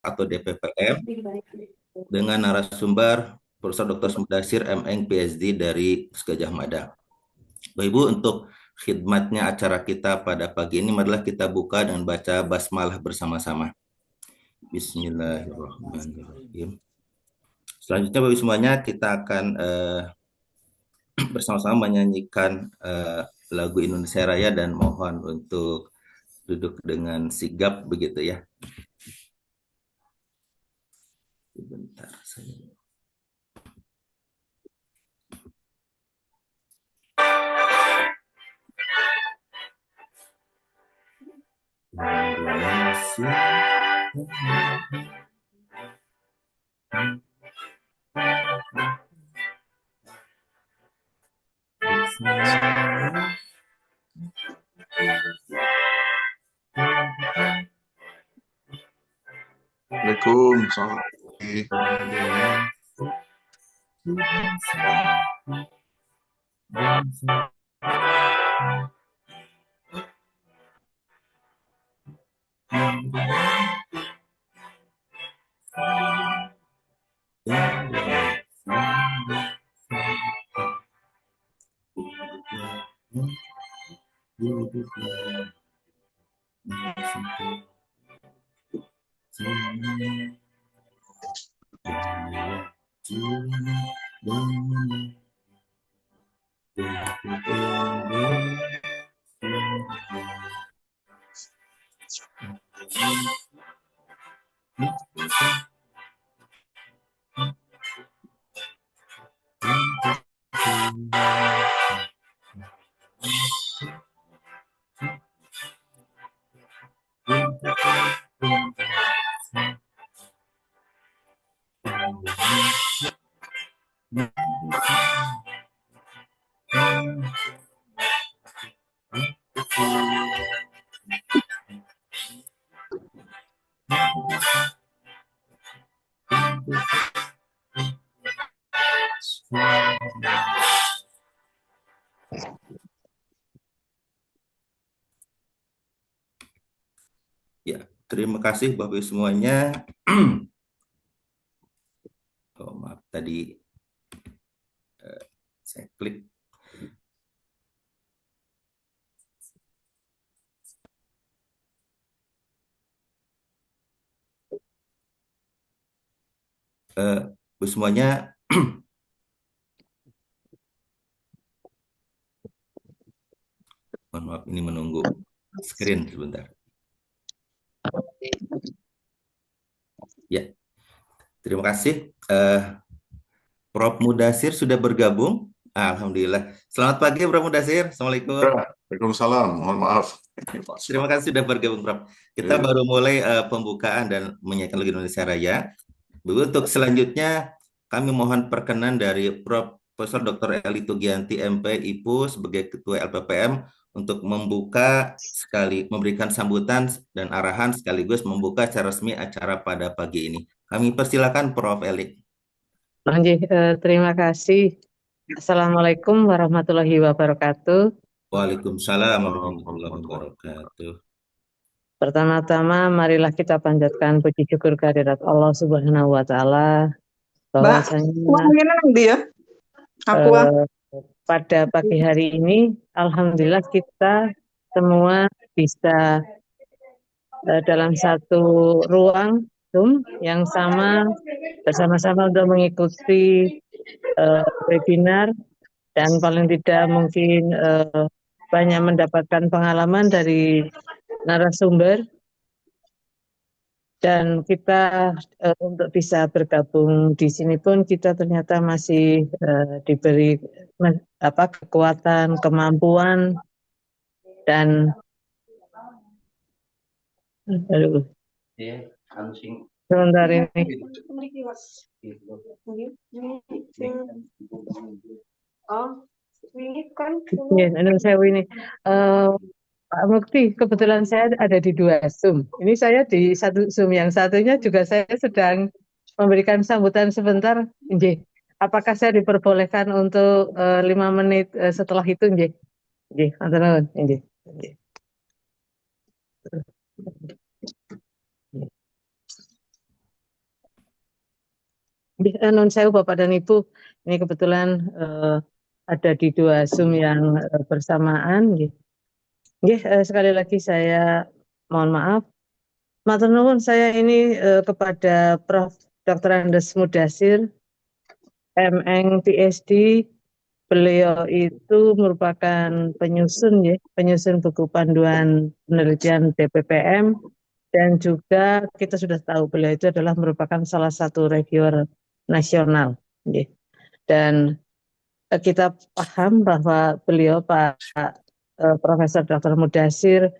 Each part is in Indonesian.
atau DPPM dengan narasumber Profesor Dr. Mudasir M.Eng PhD dari Gajah Mada. Bapak Ibu, untuk khidmatnya acara kita pada pagi ini, marilah kita buka dengan baca basmalah bersama-sama. Bismillahirrahmanirrahim. Selanjutnya Bapak Ibu semuanya, kita akan bersama-sama menyanyikan lagu Indonesia Raya dan mohon untuk duduk dengan sigap begitu ya. Sebentar saya. Indonesia. Waalaikumsalam. Ya, terima kasih Bapak Ibu semuanya. Oh, maaf tadi saya klik. Bapak semuanya, mohon maaf ini menunggu screen sebentar. Ya, terima kasih. Prof. Mudasir sudah bergabung. Alhamdulillah. Selamat pagi Prof. Mudasir. Assalamualaikum. Waalaikumsalam. Mohon maaf. Terima kasih sudah bergabung Prof. Kita Iya. baru mulai pembukaan dan menyanyikan lagu Indonesia Raya. Untuk selanjutnya kami mohon perkenan dari Profesor Dr. Eli Tugianti MP IPU sebagai Ketua LPPM untuk memberikan sambutan dan arahan sekaligus membuka secara resmi acara pada pagi ini. Kami persilakan Prof. Eli. Terima kasih. Assalamualaikum warahmatullahi wabarakatuh. Waalaikumsalam warahmatullahi wabarakatuh. Pertama-tama, marilah kita panjatkan puji syukur kehadirat Allah Subhanahu wa Ta'ala bahwasanya pada pagi hari ini, alhamdulillah kita semua bisa dalam satu ruang Zoom yang sama bersama-sama untuk mengikuti webinar dan paling tidak mungkin banyak mendapatkan pengalaman dari narasumber dan kita untuk bisa bergabung di sini pun kita ternyata masih diberi kekuatan, kemampuan dan sebentar ini. Ini Pak Mukti, kebetulan saya ada di dua Zoom. Ini saya di satu Zoom, yang satunya juga saya sedang memberikan sambutan sebentar. Nggih. Apakah saya diperbolehkan untuk 5 menit setelah itu, nggih? Nggih, matur nuwun. Nggih. Non sewu Bapak dan Ibu, ini kebetulan ada di dua Zoom yang bersamaan. Sekali lagi saya mohon maaf. Matur nuwun saya ini kepada Prof. Dr. Andes Mudasir, MN PhD. Beliau itu merupakan penyusun buku panduan penelitian DPPM, dan juga kita sudah tahu beliau itu adalah merupakan salah satu reviewer nasional. Dan kita paham bahwa beliau Pak Profesor Dr. Mudasir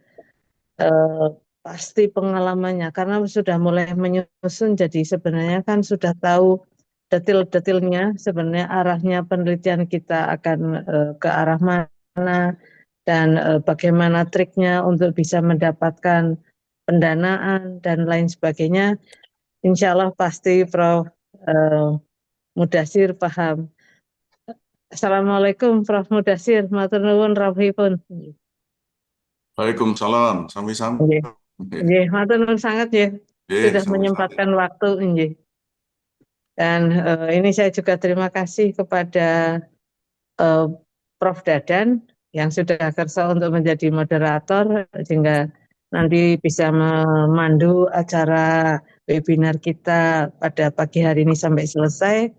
pasti pengalamannya karena sudah mulai menyusun, jadi sebenarnya kan sudah tahu detil-detilnya sebenarnya arahnya penelitian kita akan ke arah mana, dan bagaimana triknya untuk bisa mendapatkan pendanaan dan lain sebagainya. Insya Allah pasti Prof. Mudasir paham. Assalamualaikum Prof. Mudasir, matur nuwun rawuhipun. Waalaikumsalam. Sami-sami. Nggih, matur nuwun sangat ya, sudah Sami-sami. menyempatkan waktu nggih. Dan ini saya juga terima kasih kepada Prof. Dadan yang sudah kersa untuk menjadi moderator sehingga nanti bisa memandu acara webinar kita pada pagi hari ini sampai selesai.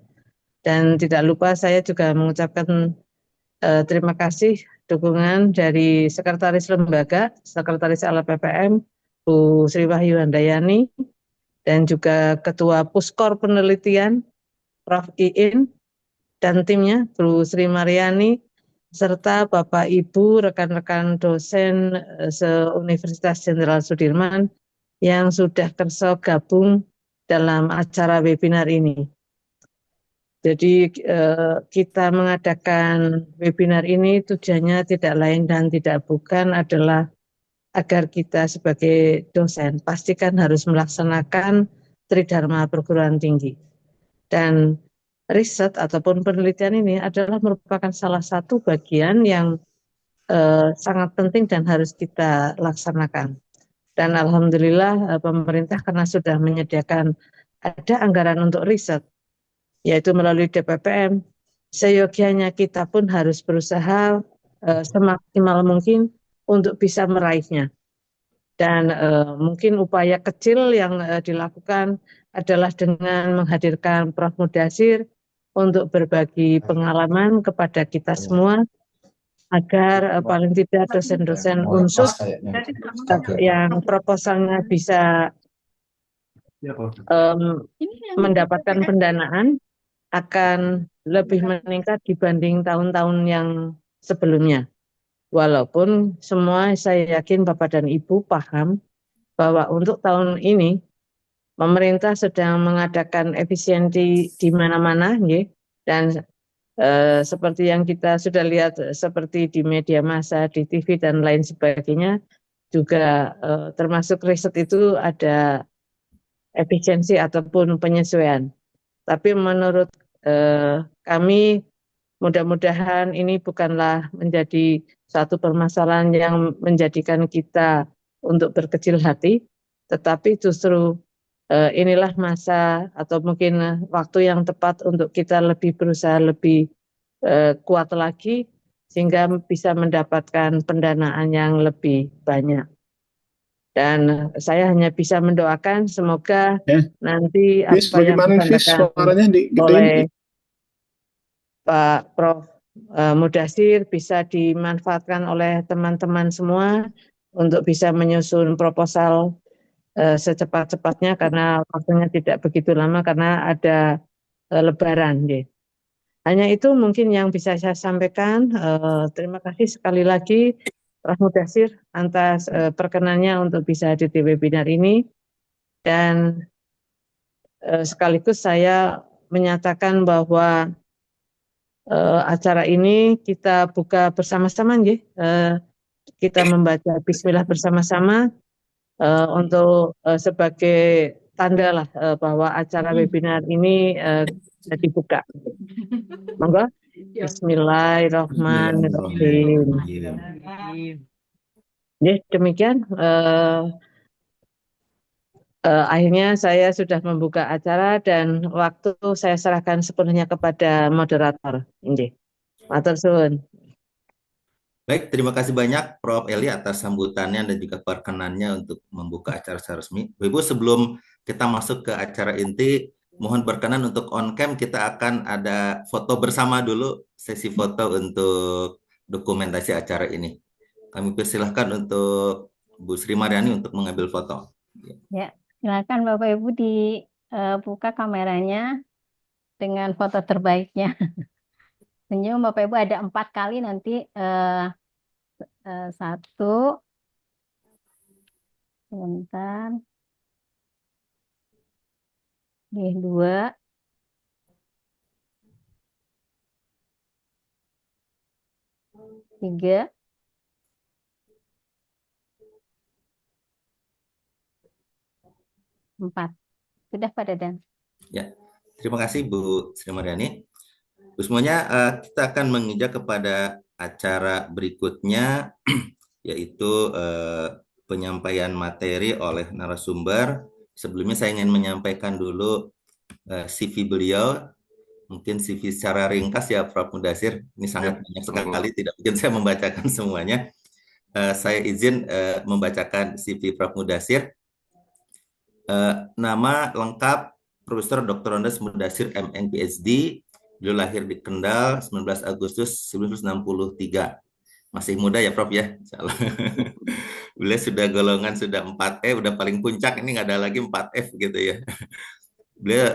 Dan tidak lupa saya juga mengucapkan terima kasih dukungan dari Sekretaris Lembaga, Sekretaris LPPM, Bu Sri Wahyu Handayani, dan juga Ketua Puskor Penelitian, Prof. Iin, dan timnya, Bu Sri Mariani, serta Bapak Ibu, rekan-rekan dosen se-Universitas Jenderal Sudirman yang sudah kerso gabung dalam acara webinar ini. Jadi kita mengadakan webinar ini tujuannya tidak lain dan tidak bukan adalah agar kita sebagai dosen pastikan harus melaksanakan Tridharma perguruan tinggi. Dan riset ataupun penelitian ini adalah merupakan salah satu bagian yang sangat penting dan harus kita laksanakan. Dan alhamdulillah pemerintah karena sudah menyediakan ada anggaran untuk riset, yaitu melalui DPPM, seyogianya kita pun harus berusaha semaksimal mungkin untuk bisa meraihnya. Dan mungkin upaya kecil yang dilakukan adalah dengan menghadirkan Prof. Mudasir untuk berbagi pengalaman kepada kita semua, agar paling tidak dosen-dosen unsur yang proposalnya bisa mendapatkan pendanaan akan lebih meningkat dibanding tahun-tahun yang sebelumnya. Walaupun semua saya yakin Bapak dan Ibu paham bahwa untuk tahun ini pemerintah sedang mengadakan efisiensi di mana-mana, dan seperti yang kita sudah lihat seperti di media massa, di TV dan lain sebagainya, juga termasuk riset itu ada efisiensi ataupun penyesuaian. Tapi menurut kami mudah-mudahan ini bukanlah menjadi satu permasalahan yang menjadikan kita untuk berkecil hati, tetapi justru inilah masa atau mungkin waktu yang tepat untuk kita lebih berusaha lebih kuat lagi sehingga bisa mendapatkan pendanaan yang lebih banyak. Dan saya hanya bisa mendoakan semoga nanti apa yang disampaikan oleh Pak Prof. Mudasir bisa dimanfaatkan oleh teman-teman semua untuk bisa menyusun proposal secepat-cepatnya karena waktunya tidak begitu lama karena ada Lebaran. Hanya itu mungkin yang bisa saya sampaikan. Terima kasih sekali lagi Prof. Mudasir atas perkenannya untuk bisa hadir di webinar ini, dan sekaligus saya menyatakan bahwa acara ini kita buka bersama-sama, kita membaca Bismillah bersama-sama untuk sebagai tanda lah bahwa acara webinar ini dibuka. Monggo. Bismillahirrahmanirrahim. Demikian akhirnya saya sudah membuka acara dan waktu saya serahkan sepenuhnya kepada moderator. Injih. Matur suwun. Baik, terima kasih banyak Prof. Eli atas sambutannya dan juga perkenannya untuk membuka acara secara resmi. Bapak Ibu, sebelum kita masuk ke acara inti, mohon berkenan untuk on cam kita akan ada foto bersama dulu, sesi foto untuk dokumentasi acara ini. Kami persilahkan untuk Bu Sri Mariani untuk mengambil foto. Ya, silakan Bapak Ibu dibuka kameranya dengan foto terbaiknya. Senyum Bapak Ibu ada 4 kali nanti satu, sebentar, dua, tiga, empat. Sudah pada Dan? Ya, terima kasih Bu Sri Mariani. Bu semuanya, kita akan menginjak kepada acara berikutnya, yaitu penyampaian materi oleh narasumber. Sebelumnya saya ingin menyampaikan dulu CV beliau, mungkin CV secara ringkas ya Prof. Mudasir. Ini sangat banyak sekali, tidak mungkin saya membacakan semuanya. Saya izin membacakan CV Prof. Mudasir. Nama lengkap Profesor Dr. Andes Mudasir MN PhD. Beliau lahir di Kendal 19 Agustus 1963. Masih muda ya Prof ya, Insya Allah. Beliau sudah golongan sudah 4E, udah paling puncak, ini nggak ada lagi 4F gitu ya. Beliau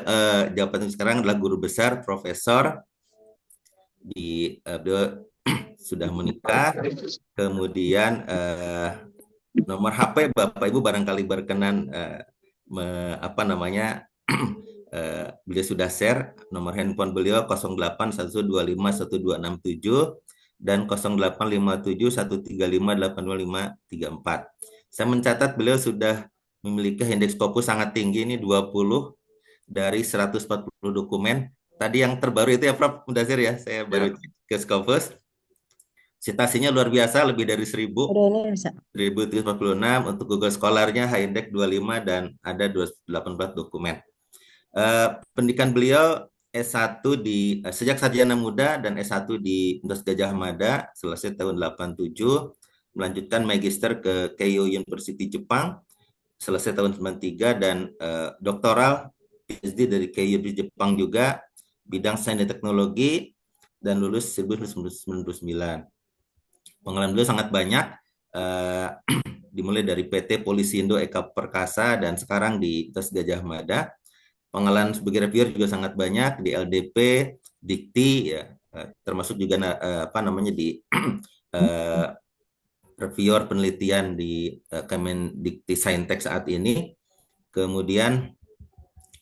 jabatan sekarang adalah guru besar, profesor. Beliau sudah menikah, kemudian nomor HP Bapak Ibu barangkali berkenan apa namanya beliau sudah share nomor handphone beliau 0812512667 dan 085713582534. Saya mencatat beliau sudah memiliki indeks Scopus sangat tinggi, ini 20 dari 140 dokumen. Tadi yang terbaru itu ya Prof. Mudasir ya, saya baru cek ke Scopus. Citasinya luar biasa, lebih dari 1000. 1346 untuk Google Scholar-nya high index 25 dan ada 284 dokumen. Pendidikan beliau S1 di sejak sarjana muda dan S1 di Universitas Gadjah Mada selesai tahun 87, melanjutkan magister ke Keio University Jepang selesai tahun 93 dan doktoral PhD dari Keio di Jepang juga bidang sains dan teknologi dan lulus 1999. Pengalaman beliau sangat banyak, dimulai dari PT Polisindo Eka Perkasa dan sekarang di Universitas Gadjah Mada. Pengalaman sebagai reviewer juga sangat banyak di LDP, Dikti, ya, termasuk juga apa namanya di reviewer penelitian di Kemendikti Saintek saat ini. Kemudian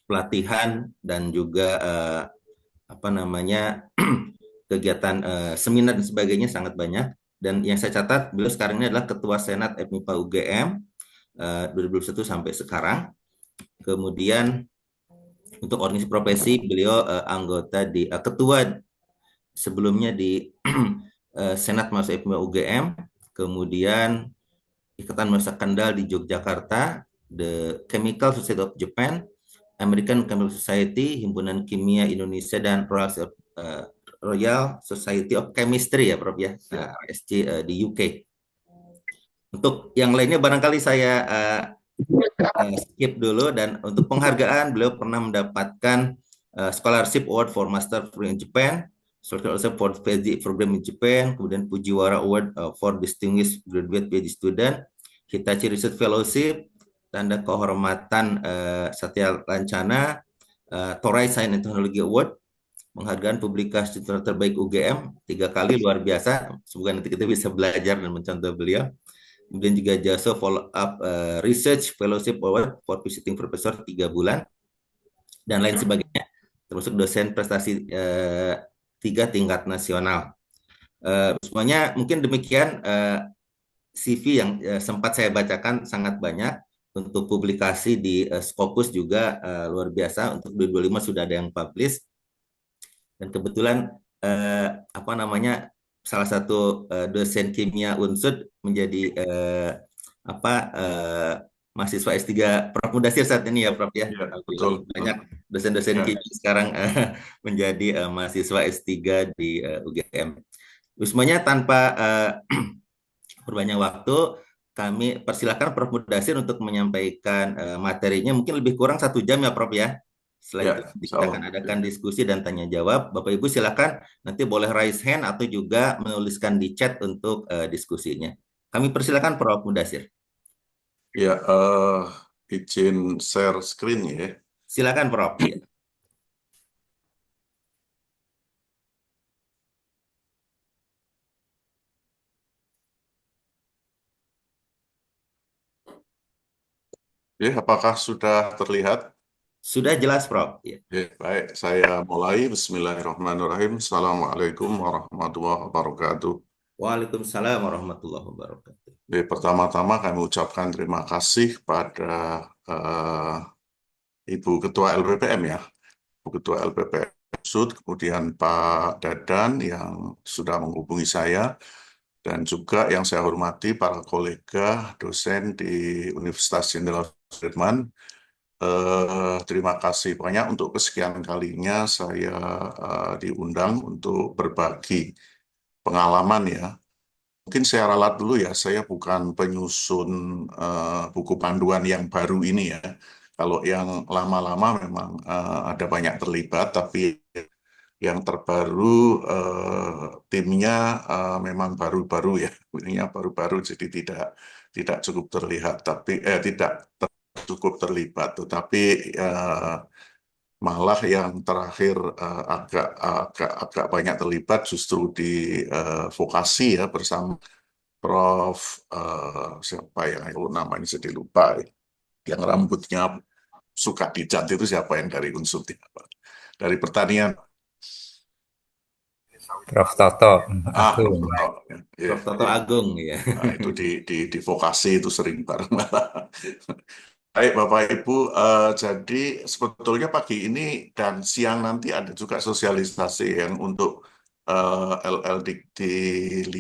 pelatihan dan juga apa namanya kegiatan seminar dan sebagainya sangat banyak. Dan yang saya catat, beliau sekarang ini adalah Ketua Senat FMIPA UGM 2021 sampai sekarang. Kemudian untuk organisasi profesi, beliau anggota di ketua sebelumnya di Senat Mahasiswa FMIPA UGM, kemudian Ikatan Mahasiswa Kendal di Yogyakarta, The Chemical Society of Japan, American Chemical Society, Himpunan Kimia Indonesia, dan Royal Society of Chemistry ya Prof ya, RSC di UK. Untuk yang lainnya barangkali saya skip dulu, dan untuk penghargaan beliau pernah mendapatkan Scholarship Award for Master in Japan, Scholarship for PhD Program in Japan, kemudian Fujiwara Award for Distinguished Graduate PhD Student, Hitachi Research Fellowship, tanda kehormatan Satya Lancana, Toray Science and Technology Award, penghargaan publikasi terbaik UGM 3 kali, luar biasa. Semoga nanti kita bisa belajar dan mencontoh beliau. Kemudian juga jasa follow up research fellowship award for visiting professor 3 bulan dan lain sebagainya, termasuk dosen prestasi 3 tingkat nasional. Semuanya mungkin demikian CV yang sempat saya bacakan, sangat banyak. Untuk publikasi di Scopus juga luar biasa. Untuk 2025 sudah ada yang publish. Dan kebetulan apa namanya salah satu dosen kimia Unsud menjadi mahasiswa S3 Prof Mudasir saat ini ya Prof ya. Ya, Alhamdulillah betul. banyak dosen-dosen Ya, kita sekarang menjadi mahasiswa S3 di UGM. Semuanya tanpa berbanyak waktu, kami persilakan Prof Mudasir untuk menyampaikan materinya. Mungkin lebih kurang 1 jam ya Prof ya. Setelah ya, itu insya kita Allah. akan adakan diskusi dan tanya jawab. Bapak Ibu silakan nanti boleh raise hand atau juga menuliskan di chat untuk diskusinya. Kami persilakan Prof Mudasir. Ya, izin share screen ya. Silakan Prof. Ya. Ya, apakah sudah terlihat? Sudah jelas Prof. Ya. Ya, baik, saya mulai. Bismillahirrahmanirrahim. Assalamualaikum warahmatullahi wabarakatuh. Waalaikumsalam warahmatullahi wabarakatuh. Ya, pertama-tama kami ucapkan terima kasih pada Ibu Ketua LPPM ya, Ibu Ketua LPPM Sud, kemudian Pak Dadan yang sudah menghubungi saya, dan juga yang saya hormati para kolega dosen di Universitas Jenderal Sudirman. Terima kasih banyak untuk kesekian kalinya saya diundang untuk berbagi pengalaman ya. Mungkin saya ralat dulu ya, saya bukan penyusun buku panduan yang baru ini ya. Kalau yang lama-lama memang ada banyak terlibat, tapi yang terbaru timnya memang baru-baru ya, timnya baru-baru, jadi tidak cukup terlihat, tapi tidak cukup terlibat, tetapi malah yang terakhir agak banyak terlibat justru di vokasi ya, bersama Prof siapa yang namanya jadi lupa, yang rambutnya suka dicat itu siapa, yang dari unsur dari pertanian. Prof. Toto, Prof. Agung. Toto. Ya, Prof. Toto Agung ya. nah, itu di vokasi itu sering bareng. Baik Bapak Ibu, jadi sebetulnya pagi ini dan siang nanti ada juga sosialisasi yang untuk LLDikti 5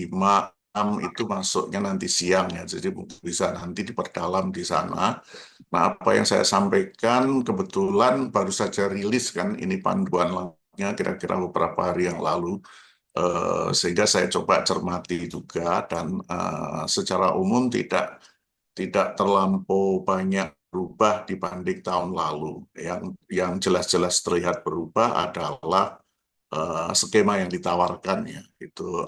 6 itu masuknya nanti siang ya, jadi mungkin bisa nanti diperdalam di sana. Nah, apa yang saya sampaikan kebetulan baru saja rilis kan, ini panduan lainnya kira-kira beberapa hari yang lalu. Sehingga saya coba cermati juga, dan secara umum tidak terlampau banyak berubah dibanding tahun lalu. Yang jelas-jelas terlihat berubah adalah skema yang ditawarkan ya, itu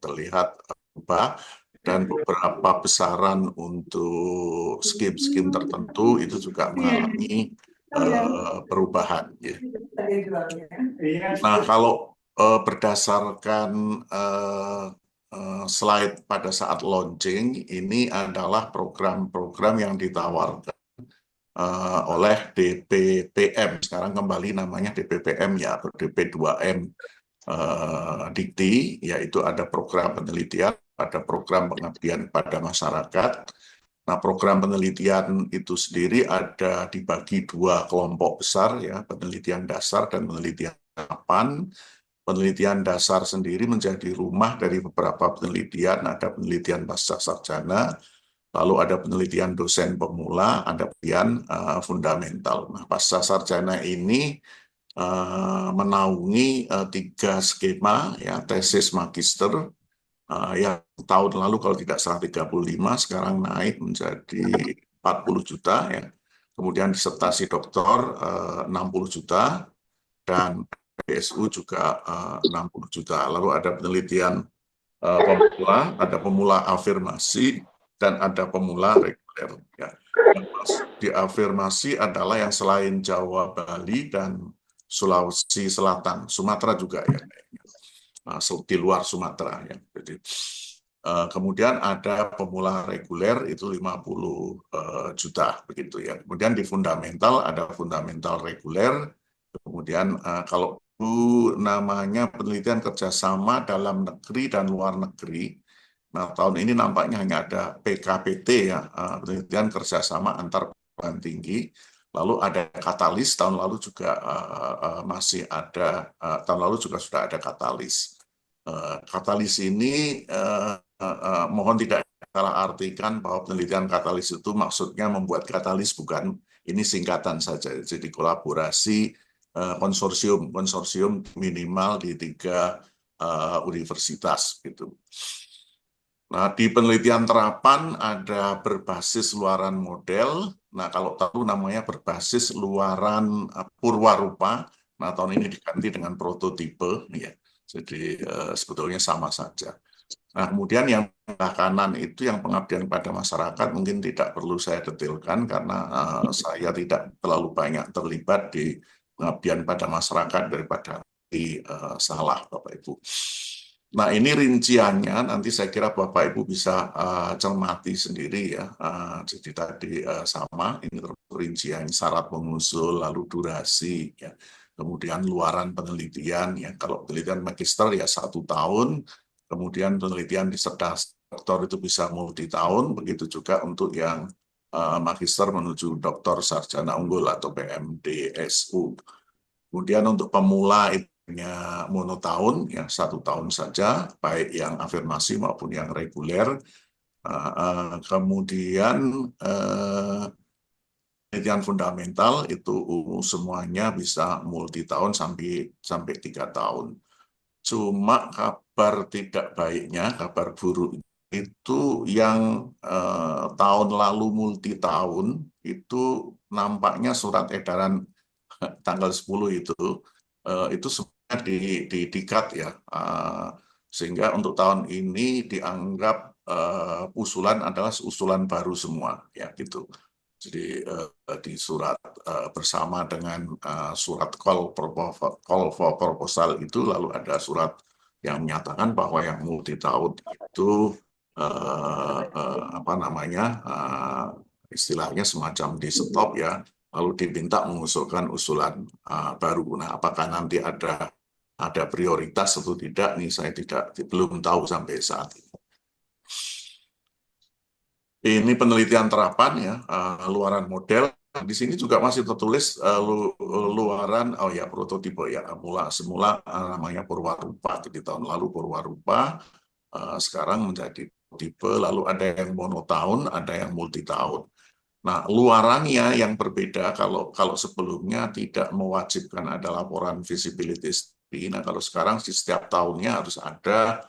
terlihat berubah, dan beberapa besaran untuk skim-skim tertentu itu juga mengalami perubahan ya. Nah, kalau berdasarkan slide pada saat launching, ini adalah program-program yang ditawarkan oleh DPPM, sekarang kembali namanya DPPM ya, atau DP2M Dikti, yaitu ada program penelitian, ada program pengabdian pada masyarakat. Nah, program penelitian itu sendiri ada dibagi 2 kelompok besar ya, penelitian dasar dan penelitian harapan. Penelitian dasar sendiri menjadi rumah dari beberapa penelitian, ada penelitian pasca sarjana, lalu ada penelitian dosen pemula, ada penelitian fundamental. Nah, pasca sarjana ini menaungi 3 skema ya, tesis magister yang tahun lalu kalau tidak salah 35, sekarang naik menjadi 40 juta ya. Kemudian disertasi doktor 60 juta, dan PSU juga 60 juta. Lalu ada penelitian pemula, ada pemula afirmasi, dan ada pemula reguler. Ya. Yang masuk di afirmasi adalah yang selain Jawa, Bali, dan Sulawesi Selatan, Sumatera juga ya, di luar Sumatera ya. Jadi kemudian ada pemula reguler itu 50 juta begitu ya. Kemudian di fundamental ada fundamental reguler. Kemudian kalau namanya penelitian kerjasama dalam negeri dan luar negeri. Nah, tahun ini nampaknya hanya ada PKPT ya, penelitian kerjasama antar perguruan tinggi. Lalu ada katalis, tahun lalu juga masih ada, tahun lalu juga sudah ada katalis. Katalis ini mohon tidak salah artikan bahwa penelitian katalis itu maksudnya membuat katalis, bukan. Ini singkatan saja. Jadi kolaborasi konsorsium minimal di 3 universitas gitu. Nah, di penelitian terapan ada berbasis luaran model. Nah, kalau tahu namanya berbasis luaran purwarupa. Nah, tahun ini diganti dengan prototipe, ya. Jadi sebetulnya sama saja. Nah, kemudian yang sebelah kanan itu yang pengabdian pada masyarakat mungkin tidak perlu saya detailkan karena saya tidak terlalu banyak terlibat di pengabdian pada masyarakat daripada salah, Bapak Ibu. Nah, ini rinciannya nanti saya kira Bapak Ibu bisa cermati sendiri ya. Jadi tadi sama, ini rincian syarat pengusul, lalu durasi, ya. Kemudian luaran penelitian, ya. Kalau penelitian magister ya 1 tahun, kemudian penelitian di cerdas doktor itu bisa multi tahun, begitu juga untuk yang magister menuju doktor sarjana unggul atau PMDSU. Kemudian untuk pemula itu monotahun, ya 1 tahun saja, baik yang afirmasi maupun yang reguler. Kemudian penelitian fundamental itu semuanya bisa multi tahun sampai 3 tahun. Cuma kabar tidak baiknya, kabar buruk itu yang tahun lalu multi tahun itu nampaknya surat edaran tanggal 10 itu sebenarnya di-cut ya, sehingga untuk tahun ini dianggap usulan adalah usulan baru semua, ya gitu. Jadi di surat bersama dengan surat call for proposal itu lalu ada surat yang menyatakan bahwa yang multi tahun itu apa namanya istilahnya semacam di stop ya, lalu diminta mengusulkan usulan baru. Nah, apakah nanti ada prioritas atau tidak? Nih saya belum tahu sampai saat ini. Ini penelitian terapan ya, luaran model. Di sini juga masih tertulis luaran, oh ya prototipe ya, semula namanya purwarupa. Di tahun lalu purwarupa, sekarang menjadi prototipe, lalu ada yang monotahun, ada yang multi tahun. Nah, luarannya yang berbeda, kalau sebelumnya tidak mewajibkan ada laporan visibility study. Nah, kalau sekarang di setiap tahunnya harus ada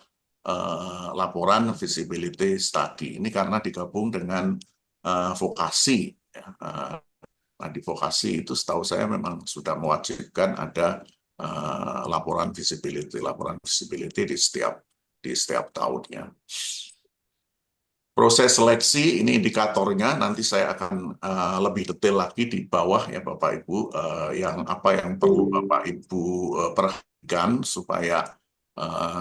laporan visibility study. Ini karena digabung dengan vokasi. Ya. Nah, di vokasi itu setahu saya memang sudah mewajibkan ada laporan visibility di setiap tahunnya. Proses seleksi ini indikatornya nanti saya akan lebih detail lagi di bawah ya Bapak Ibu, yang perlu Bapak Ibu perhatikan supaya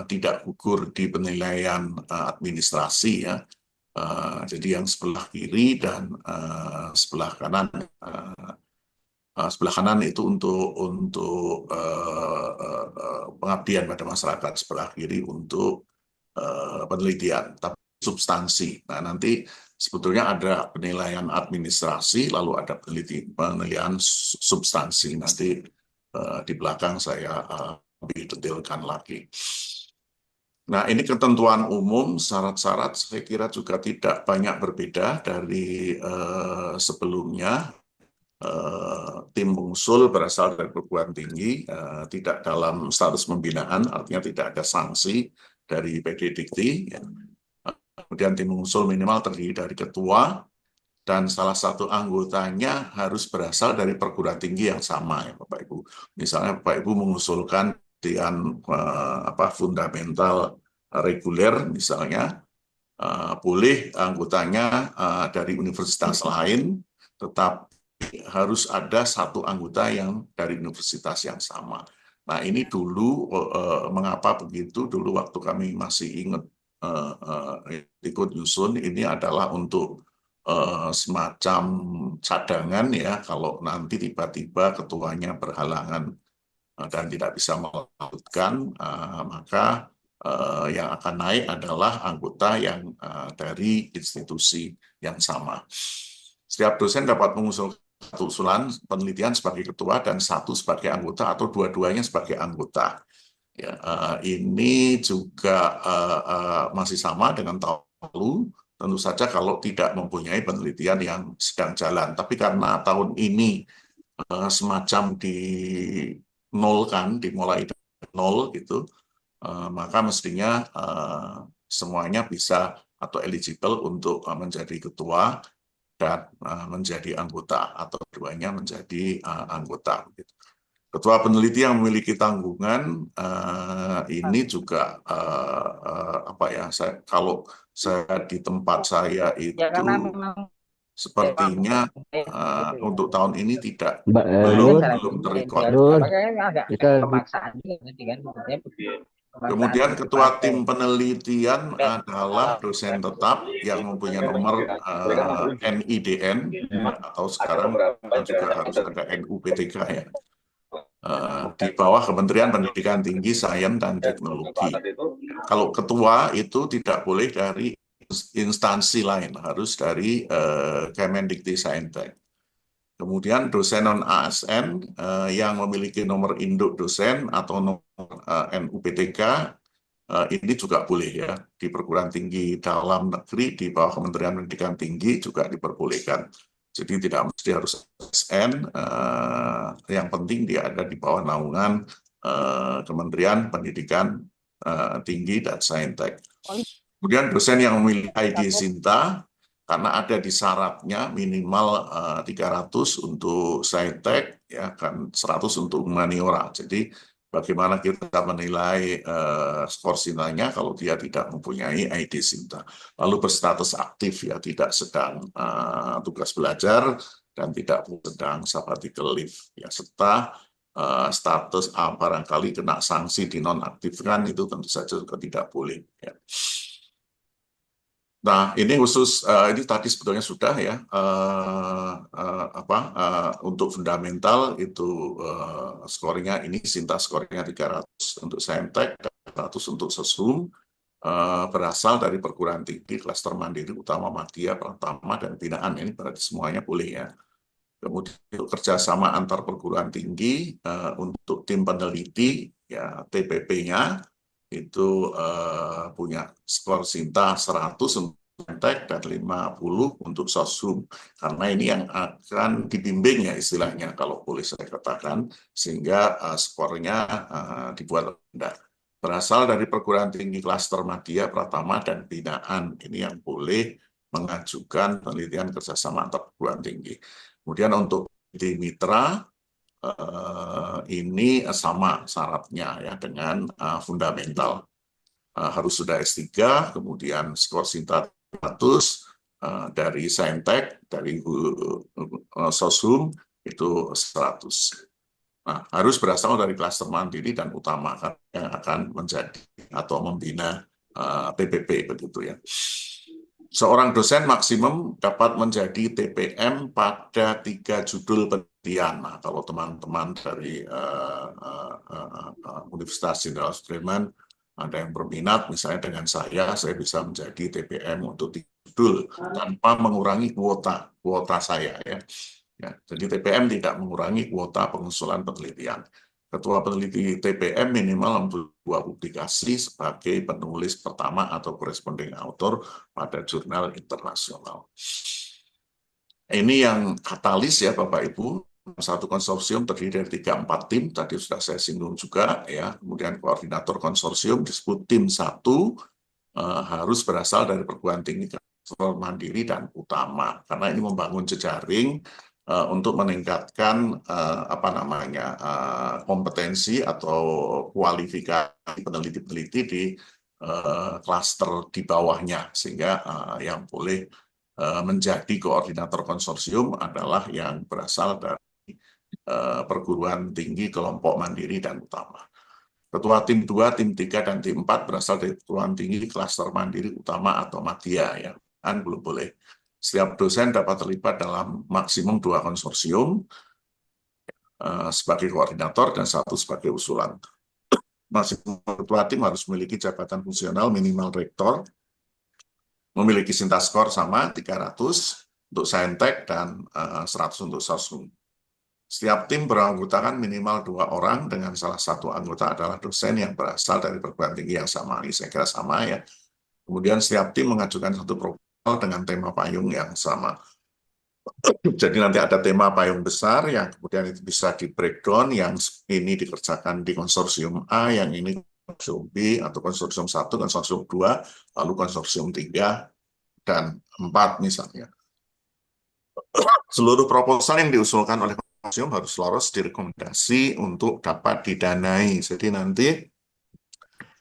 tidak gugur di penilaian administrasi ya. Jadi yang sebelah kiri dan sebelah kanan itu untuk pengabdian pada masyarakat, sebelah kiri untuk penelitian, tapi substansi. Nah, nanti sebetulnya ada penilaian administrasi, lalu ada penilaian substansi. Nanti di belakang saya lebih detailkan lagi. Nah, ini ketentuan umum, syarat-syarat saya kira juga tidak banyak berbeda dari sebelumnya. Tim pengusul berasal dari perguruan tinggi, tidak dalam status pembinaan, artinya tidak ada sanksi dari PD Dikti. Kemudian tim pengusul minimal terdiri dari ketua, dan salah satu anggotanya harus berasal dari perguruan tinggi yang sama ya Bapak Ibu. Misalnya Bapak Ibu mengusulkan dengan fundamental reguler misalnya, boleh anggotanya dari universitas lain, tetap harus ada satu anggota yang dari universitas yang sama. Nah, ini dulu mengapa begitu? Dulu waktu kami masih ingat ikut nyusun, ini adalah untuk semacam cadangan ya, kalau nanti tiba-tiba ketuanya berhalangan dan tidak bisa melanjutkan, maka yang akan naik adalah anggota yang dari institusi yang sama. Setiap dosen dapat mengusulkan satu usulan penelitian sebagai ketua dan satu sebagai anggota atau dua-duanya sebagai anggota. Ya, ini juga masih sama dengan tahun lalu. tentu saja kalau tidak mempunyai penelitian yang sedang jalan. Tapi karena tahun ini semacam dinolkan, dimulai dari nol gitu, maka mestinya semuanya bisa atau eligible untuk menjadi ketua dan menjadi anggota atau keduanya menjadi anggota. Ketua peneliti yang memiliki tanggungan ini juga apa ya? Kalau saya di tempat saya Ya karena itu memang sepertinya untuk tahun ini Mbak belum terrecord. Nur, agak kita pemaksaan juga nanti kan maksudnya Kemudian ketua tim penelitian adalah dosen tetap yang mempunyai nomor NIDN atau sekarang juga harus ada NUPTK ya. Di bawah Kementerian Pendidikan Tinggi, Sains dan Teknologi. Kalau ketua itu tidak boleh dari instansi lain, harus dari Kemendikti-Saintek. Kemudian dosen non-ASN yang memiliki nomor induk dosen atau nomor NUPTK ini juga boleh ya, di perguruan tinggi dalam negeri di bawah Kementerian Pendidikan Tinggi juga diperbolehkan. Jadi tidak mesti harus ASN, yang penting dia ada di bawah naungan Kementerian Pendidikan Tinggi dan Saintek. Kemudian dosen yang memiliki ID Sinta, karena ada di syaratnya minimal 300 untuk Saintek, ya kan 100 untuk humaniora. Jadi bagaimana kita menilai skor Sintanya kalau dia tidak mempunyai ID Sinta. Lalu berstatus aktif ya, tidak sedang tugas belajar dan tidak sedang sabbatical leave. Ya, serta status barangkali kena sanksi dinonaktifkan itu tentu saja juga tidak boleh. Ya. Nah, ini khusus ini tadi sebetulnya sudah ya untuk fundamental itu skornya ini Sinta skornya 300 untuk Saintek, 300 untuk Seshum, berasal dari perguruan tinggi klaster mandiri utama Madya, Pratama dan binaan, ini berarti semuanya boleh ya. Kemudian untuk kerjasama antar perguruan tinggi untuk tim peneliti ya TPP-nya itu punya skor Sinta 100 untuk Saintek dan 50 untuk Soshum. Karena ini yang akan dibimbing ya istilahnya, kalau boleh saya katakan, sehingga skornya dibuat rendah. Berasal dari perguruan tinggi klaster Madya, Pratama, dan binaan. Ini yang boleh mengajukan penelitian kerjasama antar perguruan tinggi. Kemudian untuk di mitra, ini sama syaratnya ya dengan fundamental. Harus sudah S3, kemudian skor Sinta 100, dari Saintek, dari Soshum itu 100. Nah, harus berasal dari klaster mandiri dan utama yang akan menjadi atau membina TPP begitu ya. Seorang dosen maksimum dapat menjadi TPM pada 3 judul penelitian. Nah, kalau teman-teman dari Universitas Jenderal Sudirman ada yang berminat, misalnya dengan saya bisa menjadi TPM untuk 3 judul tanpa mengurangi kuota saya ya. Jadi TPM tidak mengurangi kuota pengusulan penelitian. Ketua peneliti TPM minimal 2 publikasi sebagai penulis pertama atau corresponding author pada jurnal internasional. Ini yang katalis ya Bapak Ibu. Satu konsorsium terdiri dari 3-4 tim, tadi sudah saya singgung juga ya. Kemudian koordinator konsorsium disebut tim 1 harus berasal dari perguruan tinggi mandiri dan utama, karena ini membangun jejaring untuk meningkatkan kompetensi atau kualifikasi peneliti-peneliti di klaster di bawahnya, sehingga yang boleh menjadi koordinator konsorsium adalah yang berasal dari perguruan tinggi kelompok mandiri dan utama. Ketua tim 2, tim 3, dan tim 4 berasal dari perguruan tinggi klaster mandiri utama atau Madya ya, kan belum boleh. Setiap dosen dapat terlibat dalam maksimum 2 konsorsium sebagai koordinator dan 1 sebagai usulan. Masing-masing ketua tim harus memiliki jabatan fungsional minimal rektor, memiliki Sinta skor sama 300 untuk Saintek dan 100 untuk Soshum. Setiap tim beranggotakan minimal 2 orang dengan salah satu anggota adalah dosen yang berasal dari perguruan tinggi yang sama. Ini saya kira sama ya. Kemudian setiap tim mengajukan 1 proposal dengan tema payung yang sama. Jadi nanti ada tema payung besar yang kemudian itu bisa di breakdown, yang ini dikerjakan di konsorsium A, yang ini konsorsium B, atau konsorsium 1, konsorsium 2, lalu konsorsium 3, dan 4 misalnya. Seluruh proposal yang diusulkan oleh konsorsium harus lolos direkomendasi untuk dapat didanai. Jadi nanti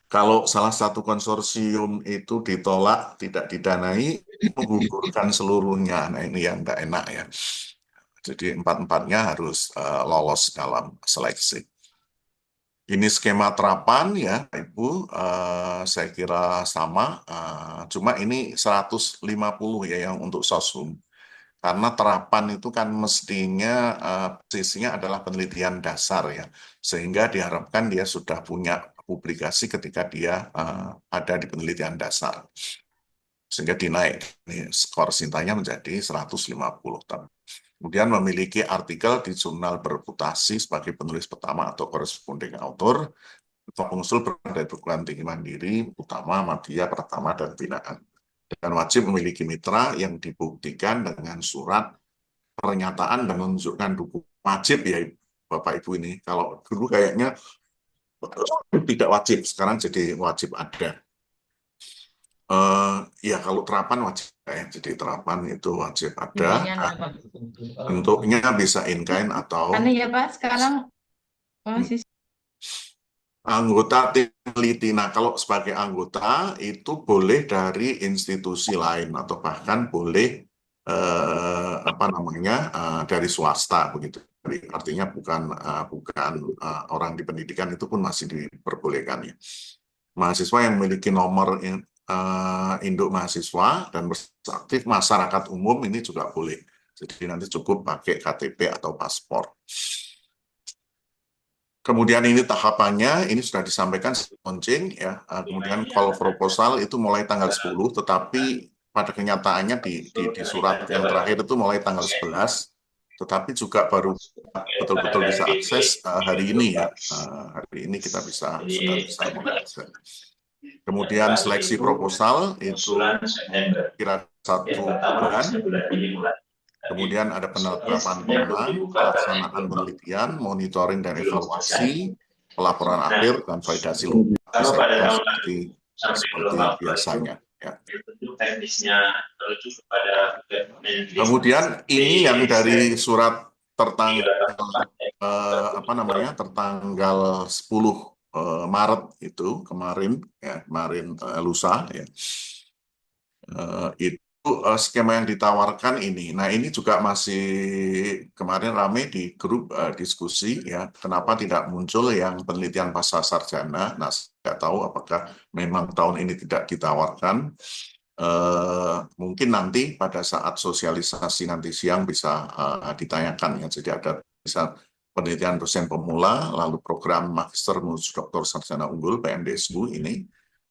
kalau salah satu konsorsium itu ditolak, tidak didanai, menggugurkan seluruhnya. Nah ini yang tidak enak ya. Jadi empat-empatnya harus lolos dalam seleksi. Ini skema terapan ya, Ibu. Saya kira sama. Cuma ini 150 ya yang untuk sosum. Karena terapan itu kan mestinya posisinya adalah penelitian dasar ya. Sehingga diharapkan dia sudah punya publikasi ketika dia ada di penelitian dasar. Sehingga dinaik. Ini skor Sintanya menjadi 150. Kemudian memiliki artikel di jurnal berputasi sebagai penulis pertama atau corresponding author, atau pengusul dari perguruan tinggi mandiri, utama, madya, pertama, dan binaan. Dan wajib memiliki mitra yang dibuktikan dengan surat pernyataan dan menunjukkan dukungan. Wajib ya Bapak Ibu ini. Kalau dulu kayaknya tidak wajib, sekarang jadi wajib ada. Ya kalau terapan wajib ya, jadi terapan itu wajib ada. Bentuknya bisa in-kind atau Karena ya Pak, sekarang masih anggota tim peneliti. Nah, kalau sebagai anggota itu boleh dari institusi lain atau bahkan boleh dari swasta begitu. Jadi, artinya bukan orang di pendidikan itu pun masih diperbolehkan ya. Mahasiswa yang memiliki nomor induk mahasiswa dan beraktif masyarakat umum ini juga boleh. Jadi nanti cukup pakai KTP atau paspor. Kemudian ini tahapannya, ini sudah disampaikan launching ya. Kemudian call proposal itu mulai tanggal 10, tetapi pada kenyataannya di surat yang terakhir itu mulai tanggal 11, tetapi juga baru betul-betul bisa akses hari ini ya. Hari ini kita sudah bisa mengakses. Kemudian seleksi proposal itu kira 1 bulan. Kemudian ada penerapan pemenang, pelaksanaan penelitian, monitoring dan evaluasi, pelaporan akhir, dan validasi seperti biasanya. Ya. Kemudian ini yang dari surat tertanggal tertanggal 10 Maret itu kemarin ya, lusa ya. Itu skema yang ditawarkan ini. Nah, ini juga masih kemarin ramai di grup diskusi ya, kenapa tidak muncul yang penelitian pasca sarjana. Nah, saya tidak tahu apakah memang tahun ini tidak ditawarkan. Mungkin nanti pada saat sosialisasi nanti siang bisa ditanyakan ya. Jadi ada bisa penelitian dosen pemula, lalu program magister menuju doktor sarjana unggul PMDSU ini,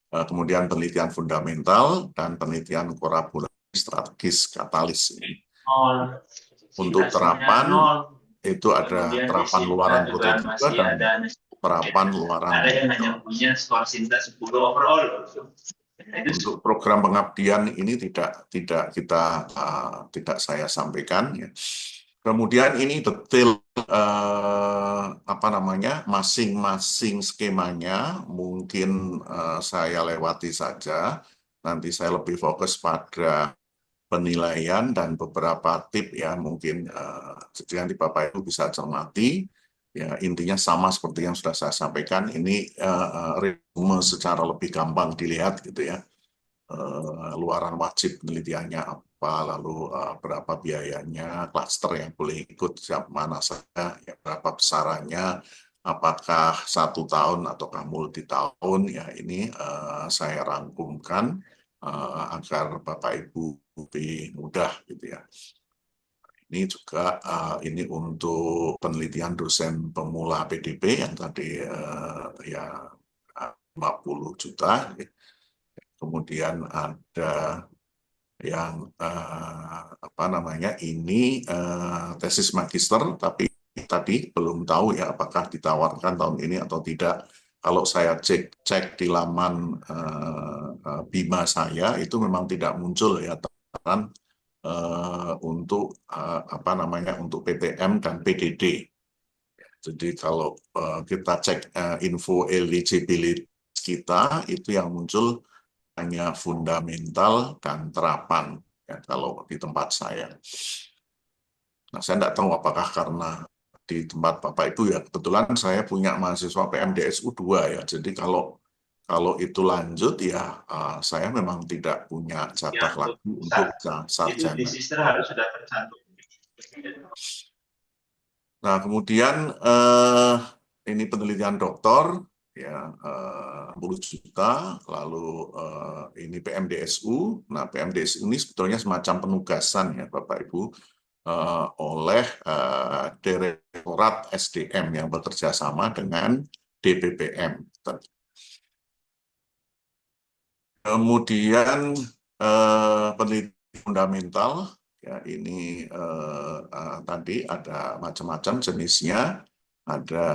kemudian penelitian fundamental dan penelitian kolaborasi strategis katalis ini. Untuk terapan itu ada terapan luaran prototipe dan terapan luaran. Untuk program pengabdian ini tidak saya sampaikan ya. Kemudian ini detail masing-masing skemanya mungkin saya lewati saja. Nanti saya lebih fokus pada penilaian dan beberapa tip ya mungkin jadi nanti Bapak Ibu bisa cermati. Ya, intinya sama seperti yang sudah saya sampaikan. Ini resume secara lebih gampang dilihat gitu ya. Luaran wajib penelitiannya apa, lalu berapa biayanya, klaster yang boleh ikut siapa mana saja, ya, berapa besarannya, apakah 1 tahun ataukah multi tahun. Ya ini saya rangkumkan agar Bapak Ibu lebih mudah gitu ya. Ini juga ini untuk penelitian dosen pemula PDP yang tadi ya 50 juta. Kemudian ada yang ini tesis magister, tapi tadi belum tahu ya apakah ditawarkan tahun ini atau tidak. Kalau saya cek di laman Bima saya itu memang tidak muncul ya untuk apa namanya, untuk PTM dan PDD. Jadi kalau kita cek info eligibility kita, itu yang muncul hanya fundamental dan terapan ya, kalau di tempat saya. Nah, saya tidak tahu apakah karena di tempat Bapak Ibu ya, kebetulan saya punya mahasiswa PMDSU 2 ya. Jadi kalau itu lanjut ya, saya memang tidak punya jatah lagi untuk sarjana. Nah, kemudian ini penelitian doktor ya, 10 juta, lalu ini PMDSU. Nah, PMDSU ini sebetulnya semacam penugasan ya Bapak Ibu, oleh Direktorat SDM yang bekerja sama dengan DPPM. Kemudian penelitian fundamental, ya ini tadi ada macam-macam jenisnya, ada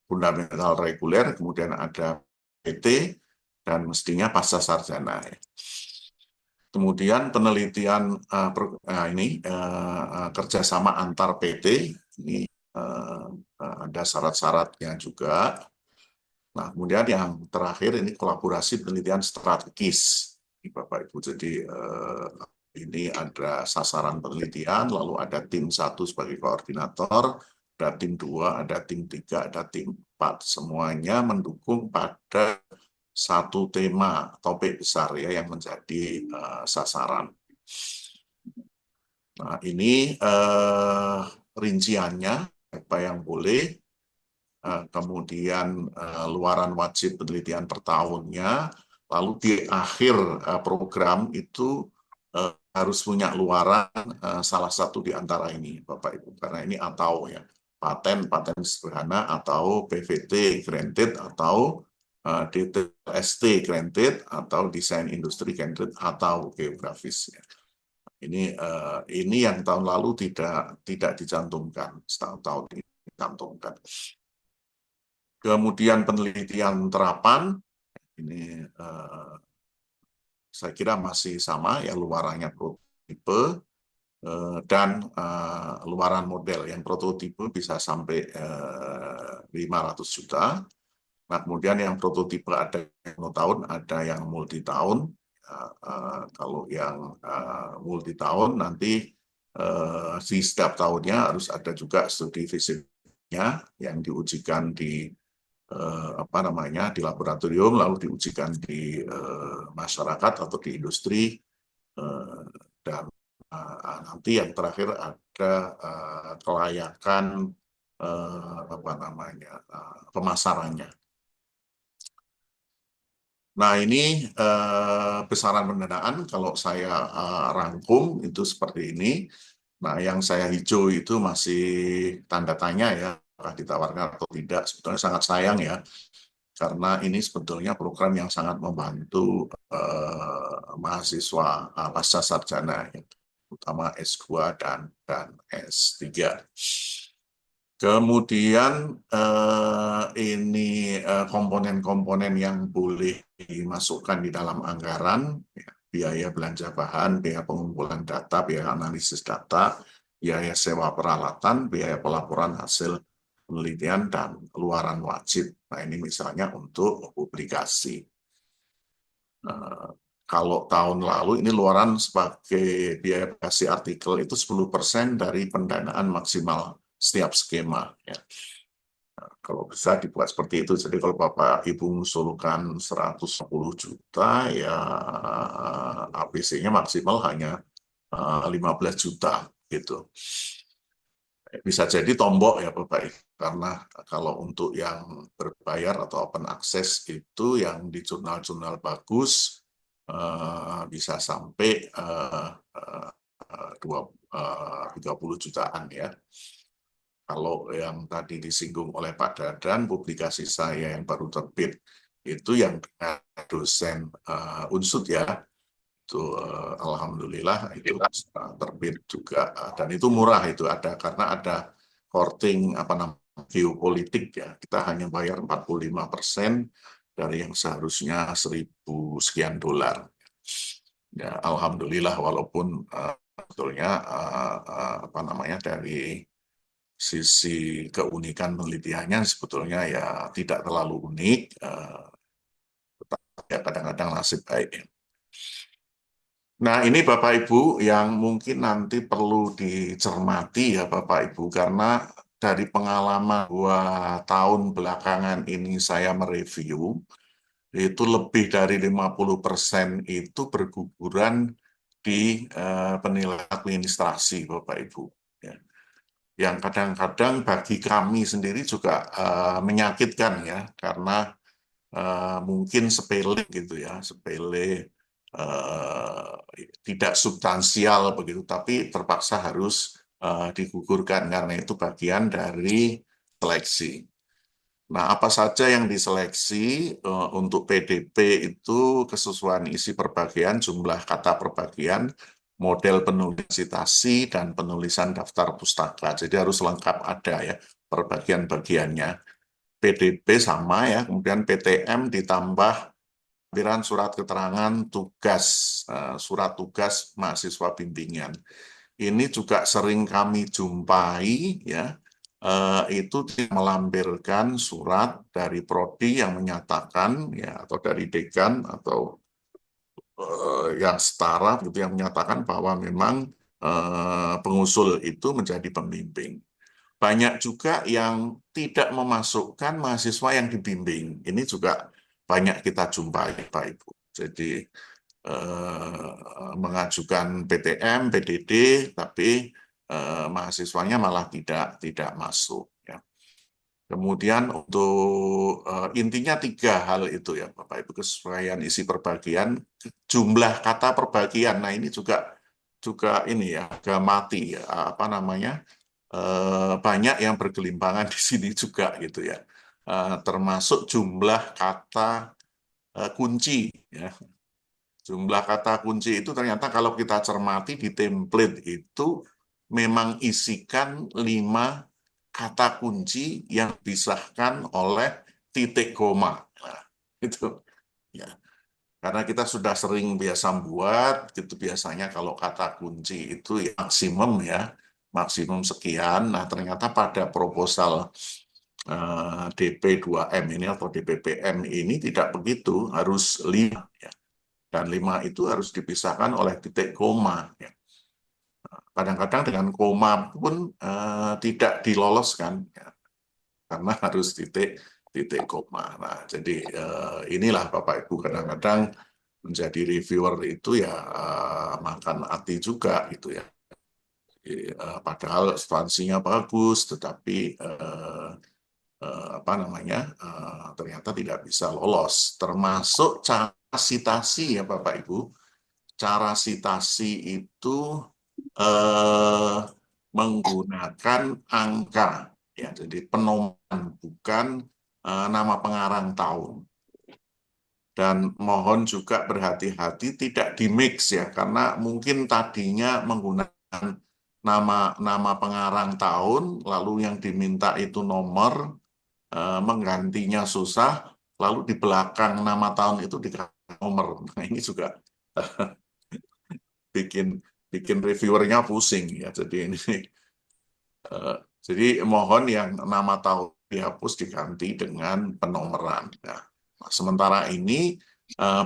fundamental reguler, kemudian ada PT, dan mestinya pasca sarjana. Kemudian penelitian kerjasama antar PT, ini ada syarat-syaratnya juga. Nah, kemudian yang terakhir ini kolaborasi penelitian strategis, Bapak Ibu. Jadi ini ada sasaran penelitian, lalu ada tim 1 sebagai koordinator, ada tim 2, ada tim 3, ada tim 4. Semuanya mendukung pada satu tema, topik besar ya yang menjadi sasaran. Nah, ini rinciannya, apa yang boleh. Kemudian luaran wajib penelitian per tahunnya, lalu di akhir program itu harus punya luaran salah satu di antara ini, Bapak Ibu, karena ini atau ya, paten sederhana, atau PVT granted, atau DTST granted, atau desain industri granted, atau geografis. Ya. Ini yang tahun lalu tidak dicantumkan, tahun ini dicantumkan. Kemudian penelitian terapan, ini saya kira masih sama ya, luarannya prototipe dan luaran model. Yang prototipe bisa sampai 500 juta. Nah, kemudian yang prototipe ada yang tahun, ada yang multi tahun. Kalau yang multi tahun nanti di setiap tahunnya harus ada juga studi fisiknya yang diujikan di di laboratorium, lalu diujikan di masyarakat atau di industri, dan nanti yang terakhir ada kelayakan pemasarannya. Nah, ini besaran pendanaan kalau saya rangkum itu seperti ini. Nah, yang saya hijau itu masih tanda tanya ya, apakah ditawarkan atau tidak. Sebetulnya sangat sayang ya, karena ini sebetulnya program yang sangat membantu mahasiswa pasca sarjana, terutama S2 dan S3. Kemudian ini komponen-komponen yang boleh dimasukkan di dalam anggaran, ya, biaya belanja bahan, biaya pengumpulan data, biaya analisis data, biaya sewa peralatan, biaya pelaporan hasil penelitian, dan luaran wajib. Nah, ini misalnya untuk publikasi. Kalau tahun lalu ini luaran sebagai biaya publikasi artikel itu 10% dari pendanaan maksimal setiap skema. Ya. Nah, kalau bisa dibuat seperti itu. Jadi kalau Bapak Ibu mengusulkan 110 juta, ya APC-nya maksimal hanya 15 juta gitu. Bisa jadi tombok ya Bapak Ibu, karena kalau untuk yang berbayar atau open access itu yang di jurnal-jurnal bagus bisa sampai 30 jutaan ya. Kalau yang tadi disinggung oleh Pak Dadan, publikasi saya yang baru terbit itu yang dosen Unsud ya, itu alhamdulillah itu terbit juga, dan itu murah, itu ada karena ada korting geopolitik ya, kita hanya bayar 45% dari yang seharusnya 1.000 sekian dolar. Ya, alhamdulillah walaupun sebetulnya apa namanya dari sisi keunikan penelitiannya sebetulnya ya tidak terlalu unik, tetapi ya kadang-kadang nasib baik. Ya. Nah, ini Bapak Ibu yang mungkin nanti perlu dicermati ya Bapak Ibu, karena dari pengalaman 2 tahun belakangan ini saya mereview, itu lebih dari 50% itu berguguran di penilaian administrasi Bapak Ibu. Ya. Yang kadang-kadang bagi kami sendiri juga menyakitkan ya, karena mungkin sepele gitu ya, sepele, tidak substansial begitu, tapi terpaksa harus digugurkan karena itu bagian dari seleksi. Nah, apa saja yang diseleksi untuk PDP itu kesesuaian isi perbagian, jumlah kata perbagian, model penulisan citasi, dan penulisan daftar pustaka. Jadi harus lengkap ada ya perbagian-bagiannya. PDP sama ya, kemudian PTM ditambah lampiran surat keterangan tugas, surat tugas mahasiswa bimbingan. Ini juga sering kami jumpai ya, itu melampirkan surat dari prodi yang menyatakan ya, atau dari dekan atau yang setara gitu yang menyatakan bahwa memang pengusul itu menjadi pembimbing. Banyak juga yang tidak memasukkan mahasiswa yang dibimbing. Ini juga banyak kita jumpai, Pak Ibu. Jadi mengajukan PTM, PDD, tapi mahasiswanya malah tidak masuk. Ya. Kemudian untuk intinya 3 hal itu ya, Bapak Ibu, kesesuaian isi perbagian, jumlah kata perbagian. Nah ini juga ini ya, agak mati ya, apa namanya? Banyak yang bergelimpangan di sini juga gitu ya, termasuk jumlah kata kunci ya. Jumlah kata kunci itu ternyata kalau kita cermati di template itu memang isikan 5 kata kunci yang disahkan oleh titik koma. Nah, itu ya. Karena kita sudah sering biasa buat, gitu biasanya kalau kata kunci itu ya, maksimum sekian. Nah ternyata pada proposal DP2M ini atau DPPM ini tidak begitu, harus 5 ya. Dan 5 itu harus dipisahkan oleh titik koma. Ya. Kadang-kadang dengan koma pun tidak diloloskan, ya. Karena harus titik koma. Nah, jadi inilah Bapak Ibu kadang-kadang menjadi reviewer itu ya makan hati juga gitu ya. Padahal substansinya bagus, tetapi apa namanya ternyata tidak bisa lolos. Termasuk cara sitasi ya Bapak Ibu. Cara sitasi itu menggunakan angka ya, jadi penomoran bukan nama pengarang tahun. Dan mohon juga berhati-hati tidak di-mix ya, karena mungkin tadinya menggunakan nama pengarang tahun, lalu yang diminta itu nomor, menggantinya susah, lalu di belakang nama tahun itu dikasih nomor. Nah ini juga bikin reviewernya pusing ya. Jadi ini jadi mohon yang nama tahun dihapus diganti dengan penomoran. Nah, sementara ini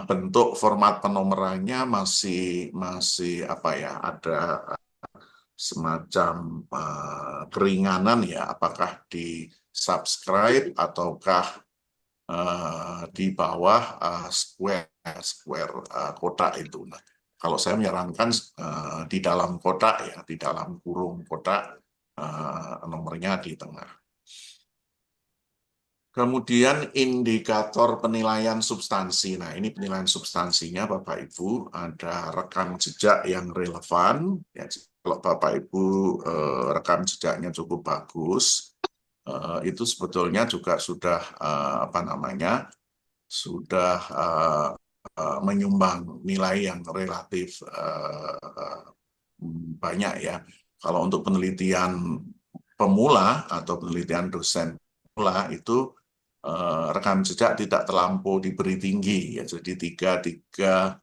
bentuk format penomorannya masih apa ya, ada semacam keringanan ya, apakah di subscribe ataukah di bawah square kotak itu. Nah, kalau saya menyarankan di dalam kotak ya, di dalam kurung kotak, nomornya di tengah. Kemudian indikator penilaian substansi. Nah, ini penilaian substansinya Bapak Ibu, ada rekam jejak yang relevan. Ya, kalau Bapak Ibu rekam jejaknya cukup bagus, itu sebetulnya juga sudah apa namanya, sudah menyumbang nilai yang relatif banyak ya. Kalau untuk penelitian pemula atau penelitian dosen pemula itu rekam jejak tidak terlampau diberi tinggi ya, jadi 3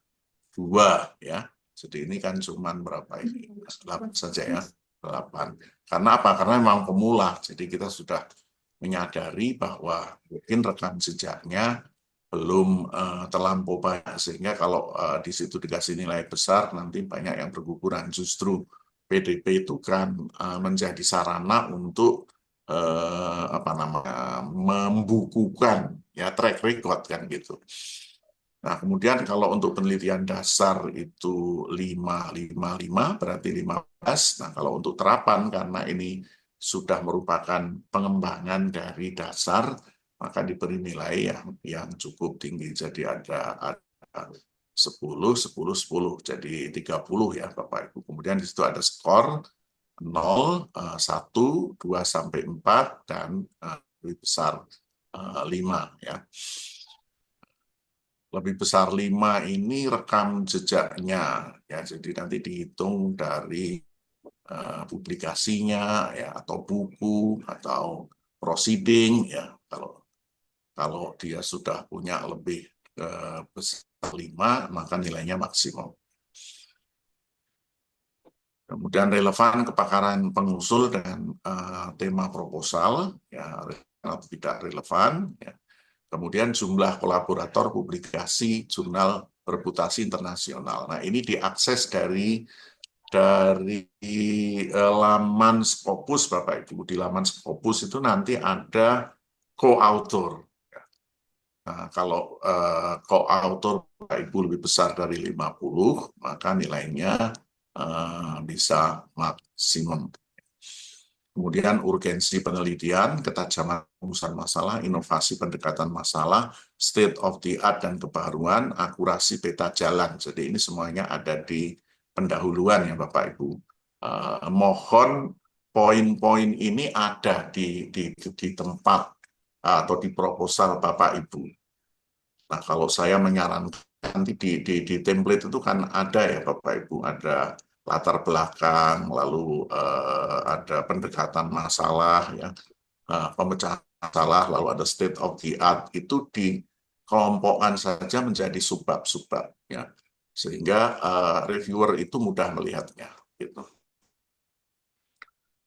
2 ya. Jadi ini kan cuman berapa ini? 8 saja ya. 8. Karena apa? Karena memang pemula. Jadi kita sudah menyadari bahwa mungkin rekam jejaknya belum terlampau banyak, sehingga kalau di situ dikasih nilai besar nanti banyak yang berguguran. Justru PDP itu kan menjadi sarana untuk apa namanya, membukukan ya track record kan gitu. Nah, kemudian kalau untuk penelitian dasar itu 555 berarti 15. Nah, kalau untuk terapan karena ini sudah merupakan pengembangan dari dasar, maka diberi nilai yang cukup tinggi. Jadi ada 10, 10, 10, jadi 30 ya Bapak Ibu. Kemudian di situ ada skor 0, 1, 2 sampai 4 dan lebih besar 5 ya. Lebih besar 5 ini rekam jejaknya ya, jadi nanti dihitung dari publikasinya ya, atau buku atau proceeding ya. Kalau dia sudah punya lebih besar 5, maka nilainya maksimum. Kemudian relevan kepakaran pengusul dengan tema proposal ya, atau tidak relevan ya. Kemudian jumlah kolaborator publikasi jurnal reputasi internasional. Nah, ini diakses dari laman Scopus, Bapak Ibu. Di laman Scopus itu nanti ada co-author. Nah, kalau co-author Bapak Ibu lebih besar dari 50, maka nilainya bisa maksimum. Kemudian urgensi penelitian, ketajaman rumusan masalah, inovasi pendekatan masalah, state of the art dan kebaruan, akurasi peta jalan. Jadi ini semuanya ada di pendahuluan ya Bapak Ibu. Mohon poin-poin ini ada di tempat atau di proposal Bapak Ibu. Nah, kalau saya menyarankan nanti di template itu kan ada ya Bapak Ibu, ada latar belakang, lalu ada pendekatan masalah, ya, pemecahan masalah, lalu ada state of the art, itu dikelompokkan saja menjadi subbab-subbab, ya, sehingga reviewer itu mudah melihatnya. Gitu.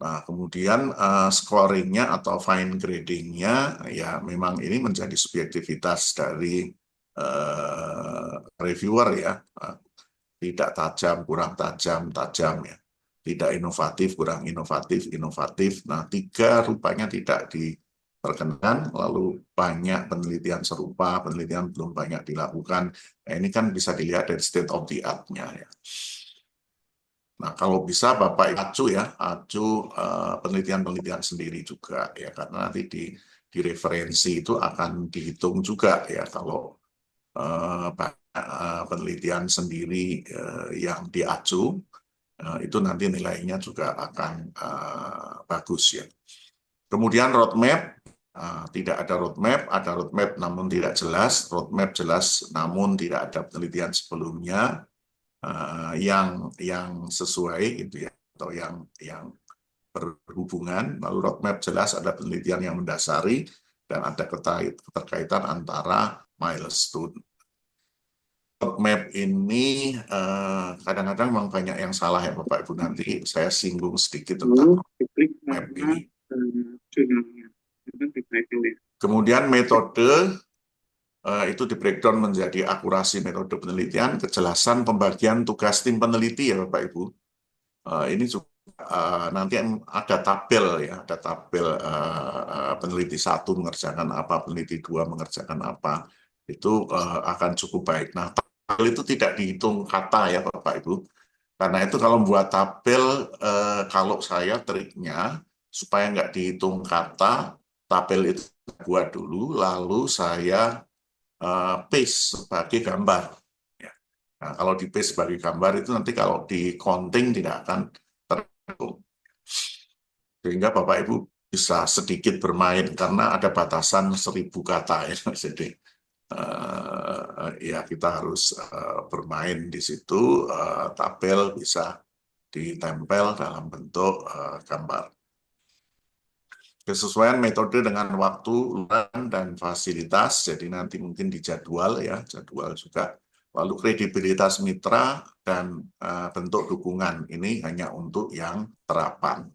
Nah, kemudian scoringnya atau fine gradingnya, ya memang ini menjadi subjektivitas dari reviewer ya. Tidak tajam, kurang tajam, tajam ya. Tidak inovatif, kurang inovatif, inovatif. Nah, 3 rupanya tidak diperkenankan, lalu banyak penelitian serupa, penelitian belum banyak dilakukan. Nah, ini kan bisa dilihat dari state of the art-nya ya. Nah, kalau bisa Bapak acu ya, acu penelitian-penelitian sendiri juga ya, karena nanti di referensi itu akan dihitung juga ya kalau penelitian sendiri yang diacu, itu nanti nilainya juga akan bagus ya. Kemudian roadmap, tidak ada roadmap namun tidak jelas, roadmap jelas namun tidak ada penelitian sebelumnya yang sesuai gitu ya, atau yang berhubungan. Lalu roadmap jelas ada penelitian yang mendasari dan ada keterkaitan antara milestone. Roadmap ini kadang-kadang memang banyak yang salah ya Bapak Ibu, nanti saya singgung sedikit tentang roadmap ini. Kemudian metode itu di breakdown menjadi akurasi metode penelitian, kejelasan pembagian tugas tim peneliti ya Bapak Ibu. Ini juga nanti ada tabel ya, ada tabel peneliti 1 mengerjakan apa, peneliti 2 mengerjakan apa, itu akan cukup baik. Nah, tabel itu tidak dihitung kata ya Bapak Ibu, karena itu kalau membuat tabel, kalau saya triknya supaya nggak dihitung kata, tabel itu buat dulu, lalu saya paste sebagai gambar. Ya. Nah, kalau di paste sebagai gambar itu nanti kalau di counting tidak akan terhitung. Sehingga Bapak Ibu bisa sedikit bermain karena ada batasan 1000 kata ya. Jadi ya kita harus bermain di situ, tabel bisa ditempel dalam bentuk gambar. Kesesuaian metode dengan waktu, dan fasilitas, jadi nanti mungkin di jadwal ya, jadwal juga. Lalu kredibilitas mitra dan bentuk dukungan ini hanya untuk yang terapan.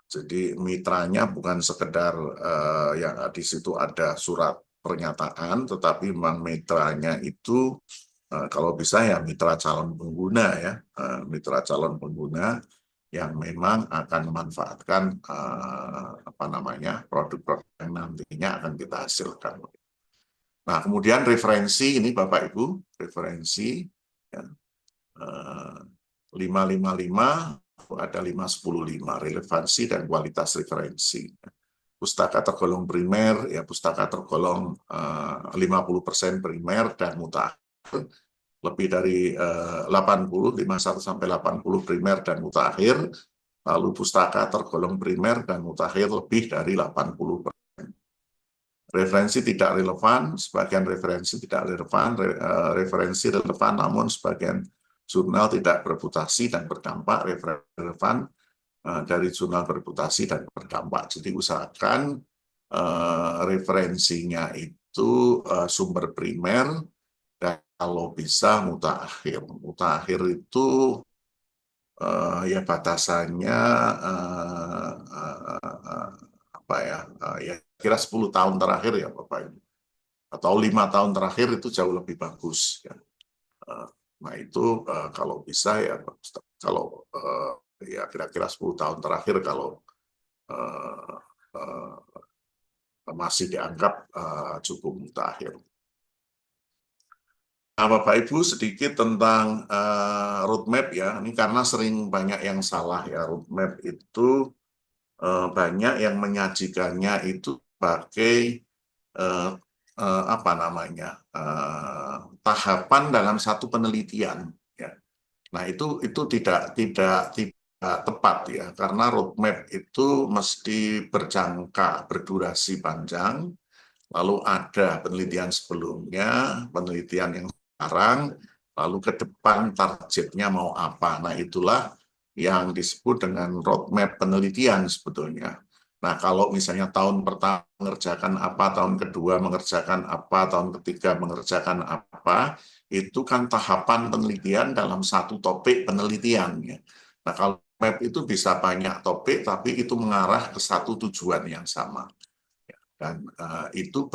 Jadi mitranya bukan sekedar yang di situ ada surat pernyataan, tetapi memang mitranya itu kalau bisa ya mitra calon pengguna ya, mitra calon pengguna yang memang akan memanfaatkan apa namanya produk-produk yang nantinya akan kita hasilkan. Nah, kemudian referensi ini Bapak Ibu, referensi ya, 555 ada 515 relevansi dan kualitas referensi. Pustaka tergolong primer, ya pustaka tergolong 50% primer dan mutakhir, lebih dari 80, 51 sampai 80 primer dan mutakhir, lalu pustaka tergolong primer dan mutakhir lebih dari 80%. Referensi tidak relevan, sebagian referensi tidak relevan, referensi relevan namun sebagian jurnal tidak bereputasi dan berdampak, relevan dari jurnal bereputasi dan berdampak. Jadi usahakan referensinya itu sumber primer dan kalau bisa mutakhir. Mutakhir itu ya batasannya apa ya, ya kira 10 tahun terakhir ya Bapak Ibu. Atau 5 tahun terakhir itu jauh lebih bagus. Ya. Nah itu kalau bisa ya, kalau ya kira-kira 10 tahun terakhir kalau masih dianggap cukup mutakhir. Nah, Bapak Ibu sedikit tentang roadmap ya. Ini karena sering banyak yang salah ya, roadmap itu banyak yang menyajikannya itu pakai apa namanya tahapan dalam satu penelitian. Ya. Nah itu tidak tepat ya, karena roadmap itu mesti berjangka, berdurasi panjang. Lalu ada penelitian sebelumnya, penelitian yang sekarang, lalu ke depan targetnya mau apa. Nah itulah yang disebut dengan roadmap penelitian sebetulnya. Nah kalau misalnya tahun pertama mengerjakan apa, tahun kedua mengerjakan apa, tahun ketiga mengerjakan apa, itu kan tahapan penelitian dalam satu topik penelitian. Ya. Nah kalau map itu bisa banyak topik, tapi itu mengarah ke satu tujuan yang sama. Dan itu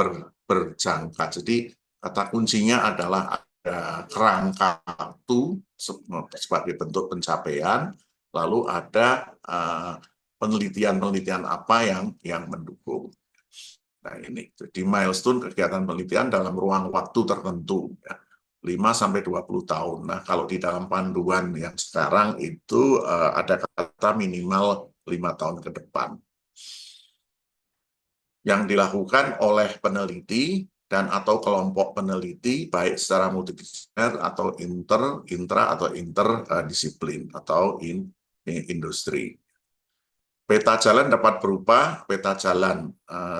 berjangka. Jadi kata kuncinya adalah ada kerangka waktu sebagai bentuk pencapaian, lalu ada penelitian-penelitian apa yang mendukung. Nah ini, jadi milestone kegiatan penelitian dalam ruang waktu tertentu, ya, 5-20 tahun. Nah kalau di dalam panduan yang sekarang itu ada kata minimal 5 tahun ke depan. Yang dilakukan oleh peneliti dan atau kelompok peneliti baik secara multidisipliner atau intra atau interdisiplin atau industri. Peta jalan dapat berupa peta jalan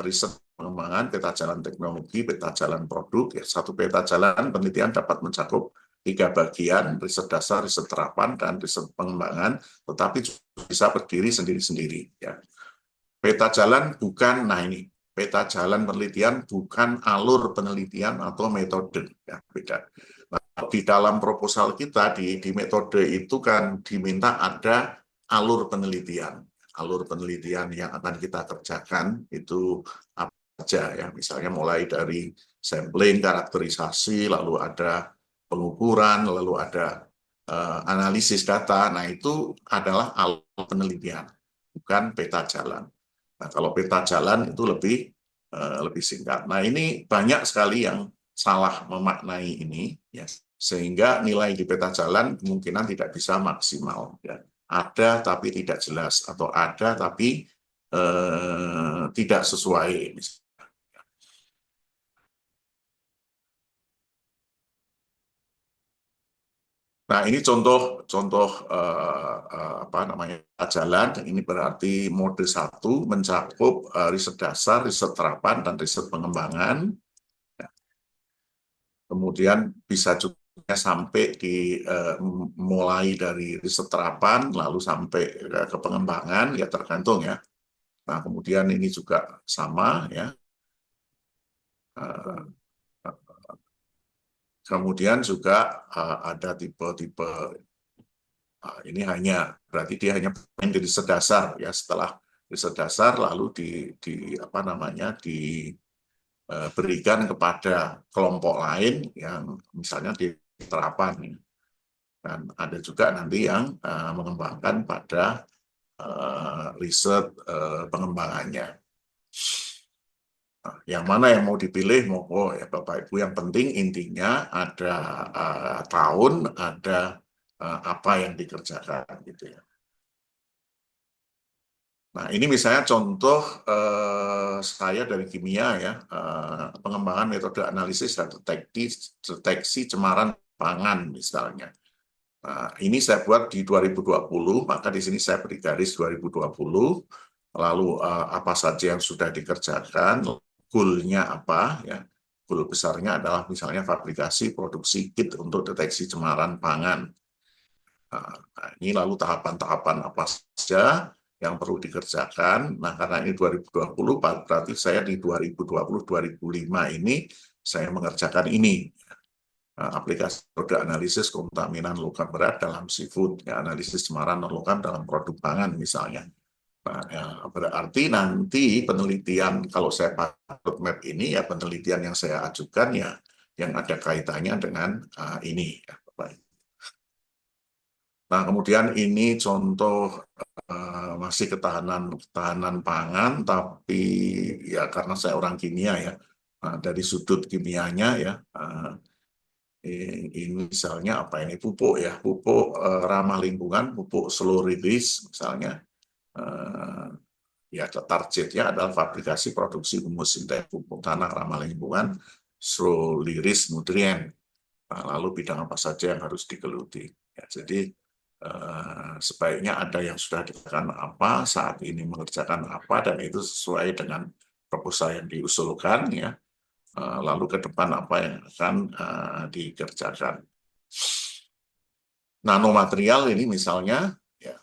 riset pengembangan, peta jalan teknologi, peta jalan produk. Ya, satu peta jalan penelitian dapat mencakup 3 bagian, riset dasar, riset terapan, dan riset pengembangan, tetapi bisa berdiri sendiri-sendiri. Ya. Peta jalan bukan, nah ini, peta jalan penelitian bukan alur penelitian atau metode, ya beda. Nah, di dalam proposal kita di metode itu kan diminta ada alur penelitian yang akan kita kerjakan itu apa saja ya, misalnya mulai dari sampling, karakterisasi, lalu ada pengukuran, lalu ada analisis data. Nah itu adalah alur penelitian, bukan peta jalan. Nah, kalau peta jalan itu lebih singkat. Nah, ini banyak sekali yang salah memaknai ini, ya, sehingga nilai di peta jalan kemungkinan tidak bisa maksimal. Ya. Ada tapi tidak jelas, atau ada tapi tidak sesuai. Nah, ini contoh apa namanya jalan. Ini berarti mode 1 mencakup riset dasar, riset terapan, dan riset pengembangan. Kemudian bisa juga sampai mulai dari riset terapan, lalu sampai ke pengembangan, ya tergantung ya. Nah, kemudian ini juga sama ya. Kemudian juga ada tipe-tipe ini berarti dia hanya main di riset dasar ya. Setelah riset dasar lalu diberikan kepada kelompok lain yang misalnya di terapan. Dan ada juga nanti yang mengembangkan pada riset pengembangannya. Nah, yang mana yang mau dipilih, monggo ya Bapak Ibu. Yang penting intinya ada tahun, ada apa yang dikerjakan gitu ya. Nah, ini misalnya contoh saya dari kimia ya, pengembangan metode analisis dan deteksi cemaran pangan misalnya. Nah, ini saya buat di 2020, maka di sini saya beri garis 2020, lalu apa saja yang sudah dikerjakan, goal-nya apa, ya. Goal besarnya adalah misalnya fabrikasi produksi kit untuk deteksi cemaran pangan. Nah, ini lalu tahapan-tahapan apa saja yang perlu dikerjakan. Nah, karena ini 2020, berarti saya di 2020-2005 ini saya mengerjakan ini. Aplikasi metode analisis kontaminan logam berat dalam seafood, ya, analisis cemaran non-logam dalam produk pangan misalnya. Nah, ya, berarti nanti penelitian, kalau saya pakai roadmap ini, ya penelitian yang saya ajukan ya yang ada kaitannya dengan ini. Ya, Bapak. Nah, kemudian ini contoh masih ketahanan pangan, tapi ya karena saya orang kimia ya, dari sudut kimianya ya, ini misalnya apa ini pupuk ya, pupuk ramah lingkungan, pupuk slow release misalnya, ya targetnya adalah fabrikasi produksi humus sintetis pupuk tanah ramah lingkungan, slow release nutrien. Nah, lalu bidang apa saja yang harus digeluti. Ya, jadi sebaiknya ada yang sudah dilakukan apa, saat ini mengerjakan apa, dan itu sesuai dengan proposal yang diusulkan ya. Lalu ke depan apa yang akan dikerjakan. Nanomaterial ini misalnya, ya,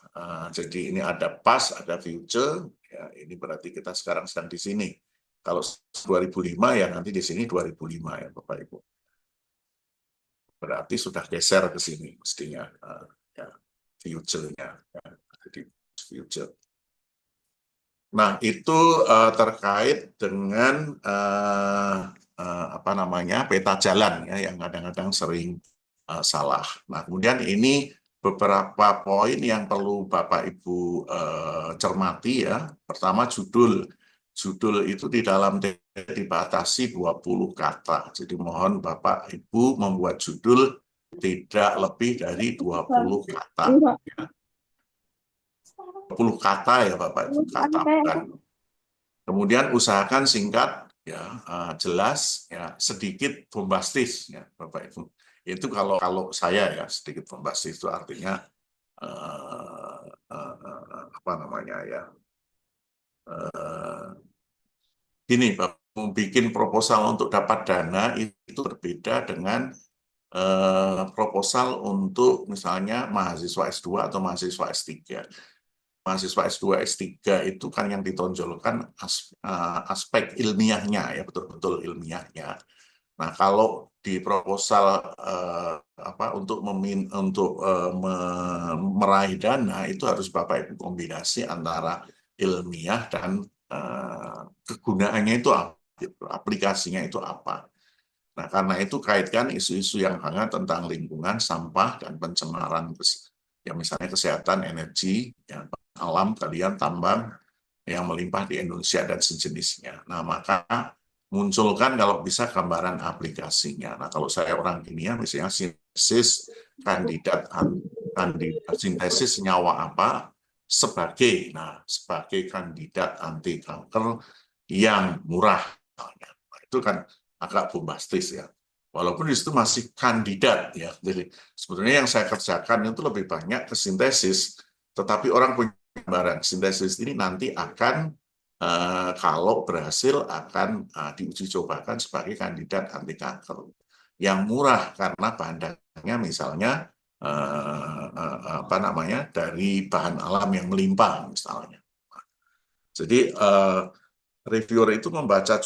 jadi ini ada past, ada future, ya, ini berarti kita sekarang sedang di sini. Kalau 2005 ya nanti di sini 2005 ya Bapak Ibu. Berarti sudah geser ke sini mestinya, ya, future-nya, ya, jadi future. Nah, itu terkait dengan apa namanya peta jalan ya yang kadang-kadang sering salah. Nah, kemudian ini beberapa poin yang perlu Bapak Ibu cermati ya. Pertama judul. Judul itu di dalam dibatasi 20 kata. Jadi mohon Bapak Ibu membuat judul tidak lebih dari 20 kata. Ya. 20 kata ya Bapak Ibu, kata bukan. Kemudian usahakan singkat, ya, jelas, ya, sedikit bombastis, ya, Bapak Ibu. Itu kalau saya ya sedikit bombastis itu artinya apa namanya ya, gini, Bapak, bikin proposal untuk dapat dana itu berbeda dengan proposal untuk misalnya mahasiswa S2 atau mahasiswa S3. Mahasiswa S2, S3 itu kan yang ditonjolkan aspek ilmiahnya, ya betul-betul ilmiahnya. Nah, kalau di proposal untuk meraih dana itu harus Bapak Ibu kombinasi antara ilmiah dan kegunaannya itu apa, aplikasinya itu apa. Nah, karena itu kaitkan isu-isu yang hangat tentang lingkungan, sampah, dan pencemaran, ya misalnya kesehatan, energi, ya, alam, kalian tambang yang melimpah di Indonesia dan sejenisnya. Nah, maka munculkan kalau bisa gambaran aplikasinya. Nah, kalau saya orang kimia, misalnya sintesis sintesis senyawa apa sebagai kandidat anti kanker yang murah. Nah, itu kan agak bombastis ya. Walaupun di situ masih kandidat ya. Jadi sebetulnya yang saya kerjakan itu lebih banyak ke sintesis, tetapi orang punya gambaran sintesis ini nanti akan kalau berhasil akan diuji cobakan sebagai kandidat anti kanker yang murah karena bahan dasarnya misalnya apa namanya dari bahan alam yang melimpah misalnya. Jadi reviewer itu membaca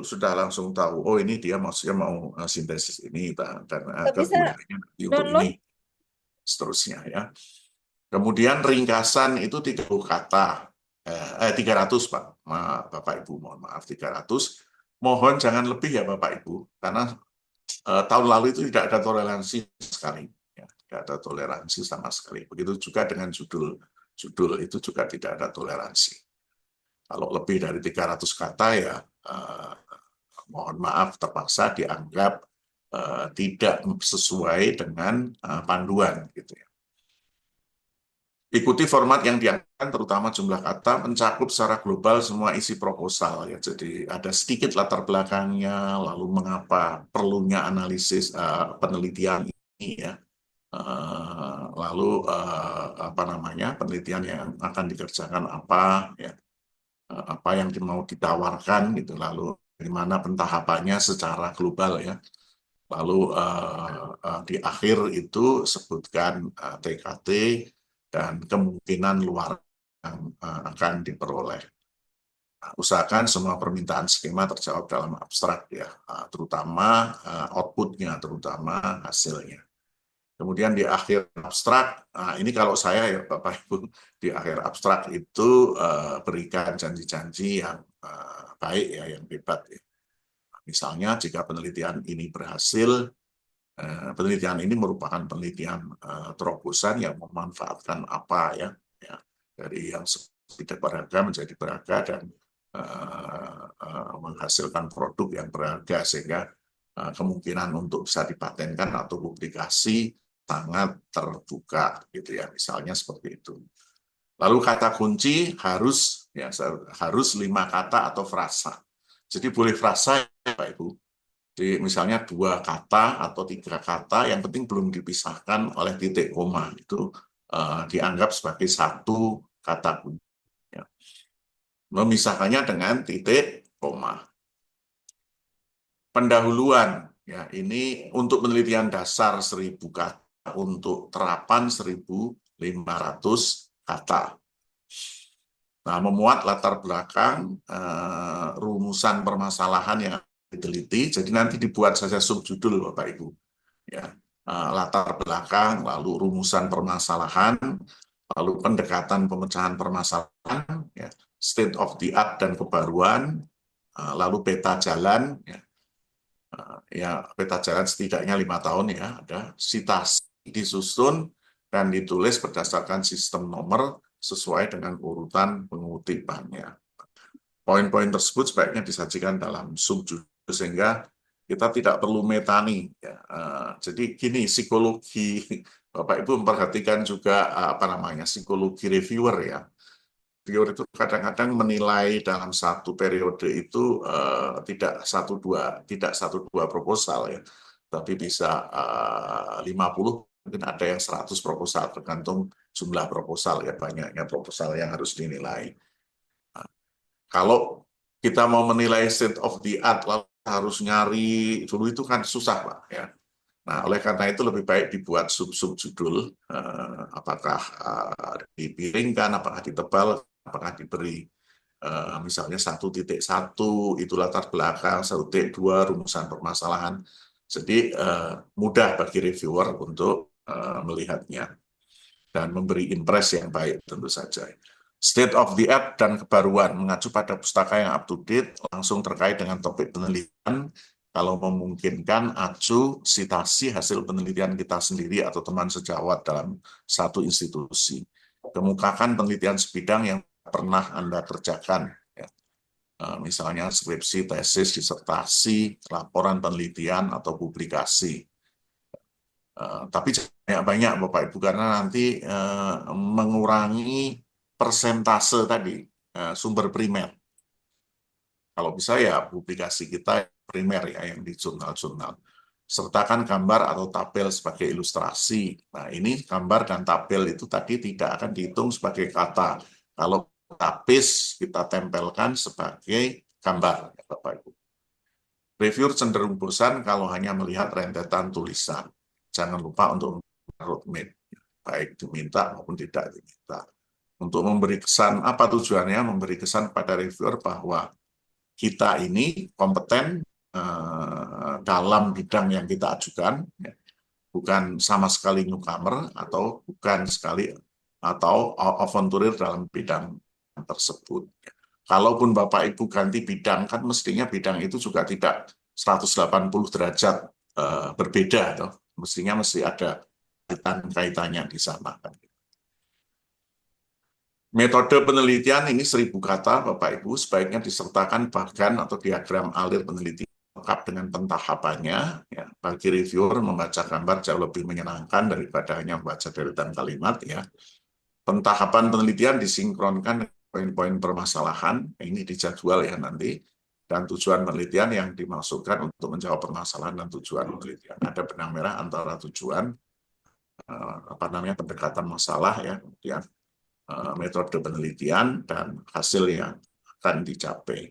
sudah langsung tahu, oh ini dia maksudnya mau sintesis ini dan Nggak bisa kegunaannya nanti untuk download. ini, seterusnya ya. Kemudian ringkasan itu 30 kata, 300 Pak, Bapak Ibu, mohon maaf 300. Mohon jangan lebih ya Bapak Ibu, karena tahun lalu itu tidak ada toleransi sekali, ya, tidak ada toleransi sama sekali. Begitu juga dengan judul itu juga tidak ada toleransi. Kalau lebih dari 300 kata ya mohon maaf terpaksa dianggap tidak sesuai dengan panduan gitu ya. Ikuti format yang diangkat, terutama jumlah kata, mencakup secara global semua isi proposal ya. Jadi ada sedikit latar belakangnya, lalu mengapa perlunya analisis penelitian ini ya. Lalu apa namanya, penelitian yang akan dikerjakan apa ya, apa yang mau ditawarkan gitu, lalu bagaimana pentahapannya secara global ya. Lalu di akhir itu sebutkan TKT dan kemungkinan luar yang akan diperoleh. Usahakan semua permintaan skema terjawab dalam abstrak ya, terutama outputnya, terutama hasilnya. Kemudian di akhir abstrak, ini kalau saya ya Bapak Ibu, di akhir abstrak itu berikan janji-janji yang baik ya, yang hebat ya. Misalnya jika penelitian ini berhasil, penelitian ini merupakan penelitian terobosan yang memanfaatkan apa ya, dari yang tidak berharga menjadi berharga dan menghasilkan produk yang berharga sehingga kemungkinan untuk bisa dipatenkan atau publikasi sangat terbuka gitu ya, misalnya seperti itu. Lalu kata kunci harus 5 kata atau frasa. Jadi boleh frasa ya Pak Ibu. Jadi misalnya 2 kata atau 3 kata yang penting belum dipisahkan oleh titik koma, itu dianggap sebagai satu kata kunci. Ya. Memisahkannya dengan titik koma. Pendahuluan ya, ini untuk penelitian dasar 1000 kata, untuk terapan 1.500 kata. Nah, memuat latar belakang rumusan permasalahan yang diteliti, jadi nanti dibuat saja subjudul Bapak Ibu. Ya, latar belakang, lalu rumusan permasalahan, lalu pendekatan pemecahan permasalahan, ya, state of the art dan kebaruan, lalu peta jalan, ya peta jalan setidaknya 5 tahun ya, ada citasi disusun dan ditulis berdasarkan sistem nomor sesuai dengan urutan pengutipannya. Poin-poin tersebut sebaiknya disajikan dalam subjudul sehingga kita tidak perlu metani. Ya. Jadi gini, psikologi Bapak Ibu memperhatikan juga psikologi reviewer ya. Reviewer itu kadang-kadang menilai dalam satu periode itu tidak satu dua proposal ya, tapi bisa 50, mungkin ada yang 100 proposal, tergantung jumlah proposal ya, banyaknya proposal yang harus dinilai. Nah, kalau kita mau menilai state of the art, lalu harus nyari dulu itu kan susah Pak ya. Nah, oleh karena itu lebih baik dibuat sub-subjudul, apakah dipiringkan, apakah ditebal, apakah diberi misalnya 1.1 itu latar belakang, 1.2 rumusan permasalahan. Jadi mudah bagi reviewer untuk melihatnya dan memberi impresi yang baik tentu saja. State of the art dan kebaruan mengacu pada pustaka yang up to date, langsung terkait dengan topik penelitian. Kalau memungkinkan, acu sitasi hasil penelitian kita sendiri atau teman sejawat dalam satu institusi. Kemukakan penelitian sebidang yang pernah Anda kerjakan. Ya. Misalnya skripsi, tesis, disertasi, laporan penelitian, atau publikasi. Tapi banyak Bapak Ibu, karena nanti mengurangi persentase tadi, sumber primer. Kalau bisa ya publikasi kita primer ya, yang di jurnal-jurnal. Sertakan gambar atau tabel sebagai ilustrasi. Nah, ini gambar dan tabel itu tadi tidak akan dihitung sebagai kata. Kalau tapis kita tempelkan sebagai gambar, ya Bapak Ibu. Reviewer cenderung bosan kalau hanya melihat rentetan tulisan. Jangan lupa untuk roadmap, baik diminta maupun tidak diminta. Untuk memberi kesan, apa tujuannya? Memberi kesan pada reviewer bahwa kita ini kompeten dalam bidang yang kita ajukan, ya. Bukan sama sekali newcomer atau bukan sekali atau aventurir dalam bidang tersebut. Kalaupun Bapak Ibu ganti bidang, kan mestinya bidang itu juga tidak 180 derajat berbeda, toh. Mestinya mesti ada kaitannya di sana. Metode penelitian ini 1000 kata, Bapak Ibu, sebaiknya disertakan bagan atau diagram alir penelitian lengkap dengan pentahapannya. Ya, bagi reviewer, membaca gambar jauh lebih menyenangkan daripada hanya membaca deretan kalimat. Ya. Pentahapan penelitian disinkronkan dengan poin-poin permasalahan, ini dijadwal ya nanti, dan tujuan penelitian yang dimaksudkan untuk menjawab permasalahan dan tujuan penelitian. Ada benang merah antara tujuan, pendekatan masalah, ya, kemudian metode penelitian dan hasil yang akan dicapai.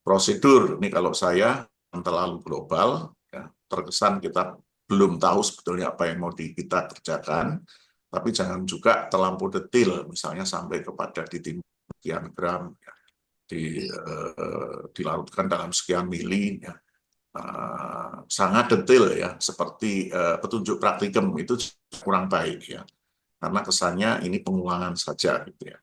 Prosedur, ini kalau saya terlalu global, ya, terkesan kita belum tahu sebetulnya apa yang mau kita kerjakan, tapi jangan juga terlampau detail, misalnya sampai kepada sekian gram, ya, dilarutkan dalam sekian mili, ya. Sangat detail ya, seperti petunjuk praktikum itu kurang baik ya, karena kesannya ini pengulangan saja gitu ya.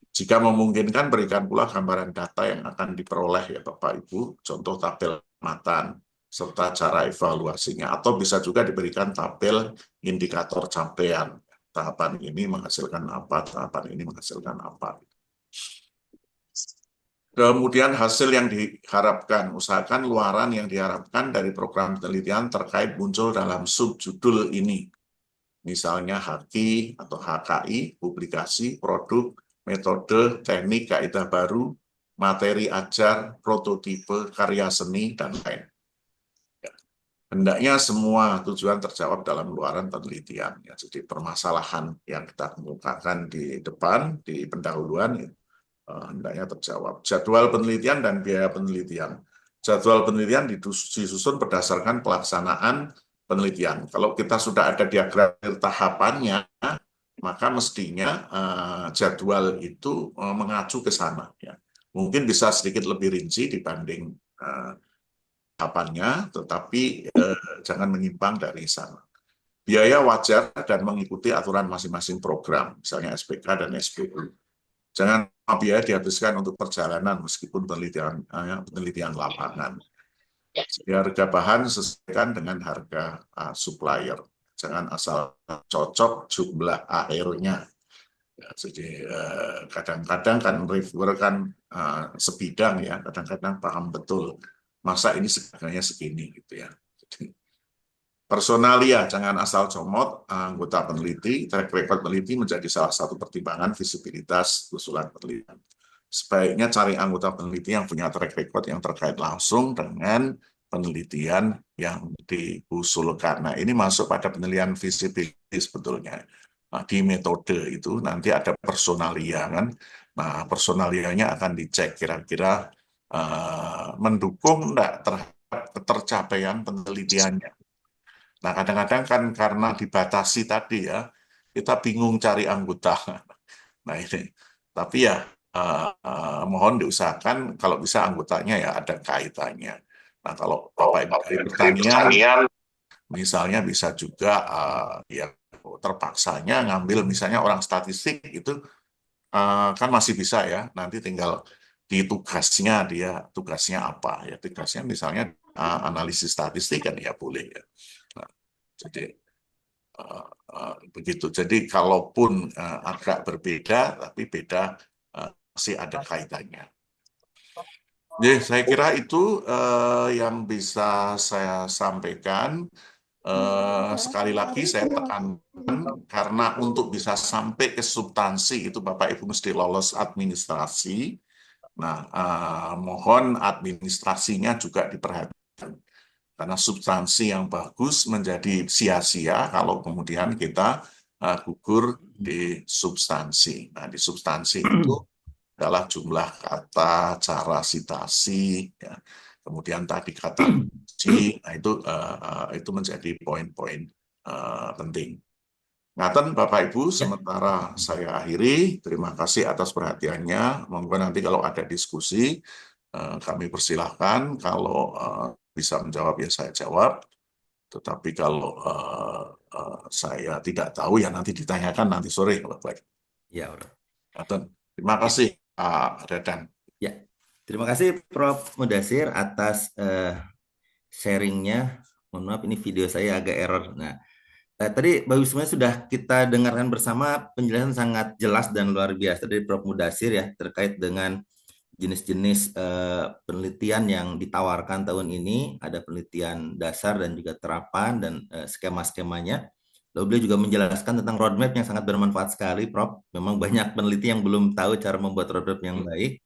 Jika memungkinkan, berikan pula gambaran data yang akan diperoleh ya Bapak Ibu, contoh tabel amatan serta cara evaluasinya, atau bisa juga diberikan tabel indikator capaian. Tahapan ini menghasilkan apa, tahapan ini menghasilkan apa. Kemudian hasil yang diharapkan, usahakan luaran yang diharapkan dari program penelitian terkait muncul dalam subjudul ini. Misalnya HAKI atau HKI, publikasi, produk, metode, teknik, kaidah baru, materi ajar, prototipe, karya seni, dan lain. Ya. Hendaknya semua tujuan terjawab dalam luaran penelitian. Ya. Jadi permasalahan yang kita kemukakan di depan, di pendahuluan, hendaknya terjawab. Jadwal penelitian dan biaya penelitian. Jadwal penelitian disusun berdasarkan pelaksanaan penelitian. Kalau kita sudah ada diagram tahapannya, maka mestinya jadwal itu mengacu ke sana. Ya. Mungkin bisa sedikit lebih rinci dibanding tahapannya, tetapi jangan menyimpang dari sana. Biaya wajar dan mengikuti aturan masing-masing program, misalnya SPK dan SPU. Jangan biaya dihabiskan untuk perjalanan meskipun penelitian lapangan. Harga bahan sesuaikan dengan harga supplier. Jangan asal cocok jumlah akhirnya. Ya, jadi kadang-kadang kan reviewer kan sebidang ya, kadang-kadang paham betul masa ini harganya segini gitu ya. Jadi, personalia, jangan asal comot anggota peneliti. Track record peneliti menjadi salah satu pertimbangan visibilitas usulan penelitian. Sebaiknya cari anggota peneliti yang punya track record yang terkait langsung dengan penelitian yang diusulkan. Nah, ini masuk pada penilaian visibility sebetulnya. Nah, di metode itu nanti ada personalia kan. Nah, personalianya akan dicek kira-kira mendukung enggak terhadap ketercapaian penelitiannya. Nah, kadang-kadang kan karena dibatasi tadi ya, kita bingung cari anggota. Nah, ini. Tapi ya, mohon diusahakan kalau bisa anggotanya ya ada kaitannya. Nah, kalau Bapak Ibu dari pertanian, misalnya bisa juga ya terpaksanya ngambil misalnya orang statistik itu kan masih bisa ya. Nanti tinggal di tugasnya tugasnya apa ya? Tugasnya misalnya analisis statistik kan ya boleh ya. Nah, jadi begitu. Jadi kalaupun agak berbeda, tapi beda masih ada kaitannya. Jadi saya kira itu yang bisa saya sampaikan. Sekali lagi saya tekankan karena untuk bisa sampai ke substansi itu Bapak Ibu mesti lolos administrasi. Nah, mohon administrasinya juga diperhatikan karena substansi yang bagus menjadi sia-sia kalau kemudian kita gugur di substansi. Nah, di substansi itu adalah jumlah kata, cara sitasi, ya. Kemudian tadi kata kunci, nah itu menjadi poin-poin penting. Ngaten Bapak Ibu, sementara saya akhiri. Terima kasih atas perhatiannya. Monggo nanti kalau ada diskusi kami persilahkan. Kalau bisa menjawab ya saya jawab. Tetapi kalau saya tidak tahu ya nanti ditanyakan nanti sore kalau baik. Ya, Prof. Terima Ya. kasih Pak Dadan. Ya, terima kasih Prof. Mudasir atas sharingnya. Mohon maaf ini video saya agak error. Nah, tadi Bapak Ibu semuanya sudah kita dengarkan bersama penjelasan sangat jelas dan luar biasa dari Prof. Mudasir ya terkait dengan jenis-jenis penelitian yang ditawarkan tahun ini. Ada penelitian dasar dan juga terapan dan skema-skemanya. Lalu beliau juga menjelaskan tentang roadmap yang sangat bermanfaat sekali, Prof. Memang banyak peneliti yang belum tahu cara membuat roadmap yang baik.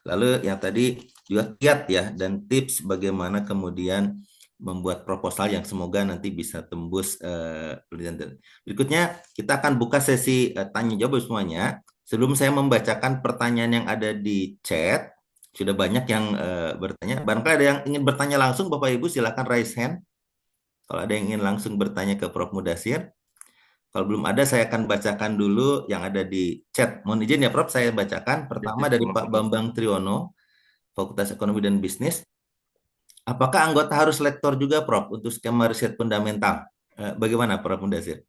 Lalu yang tadi juga kiat ya dan tips bagaimana kemudian membuat proposal yang semoga nanti bisa tembus penelitian. Berikutnya kita akan buka sesi tanya jawab semuanya. Sebelum saya membacakan pertanyaan yang ada di chat, sudah banyak yang bertanya. Barangkali ada yang ingin bertanya langsung, Bapak Ibu silakan raise hand. Kalau ada yang ingin langsung bertanya ke Prof. Mudasir. Kalau belum ada, saya akan bacakan dulu yang ada di chat. Mohon izin ya, Prof. Saya bacakan. Pertama dari Pak Bambang Triyono, Fakultas Ekonomi dan Bisnis. Apakah anggota harus lektor juga, Prof, untuk skema riset fundamental? Bagaimana, Prof. Mudasir?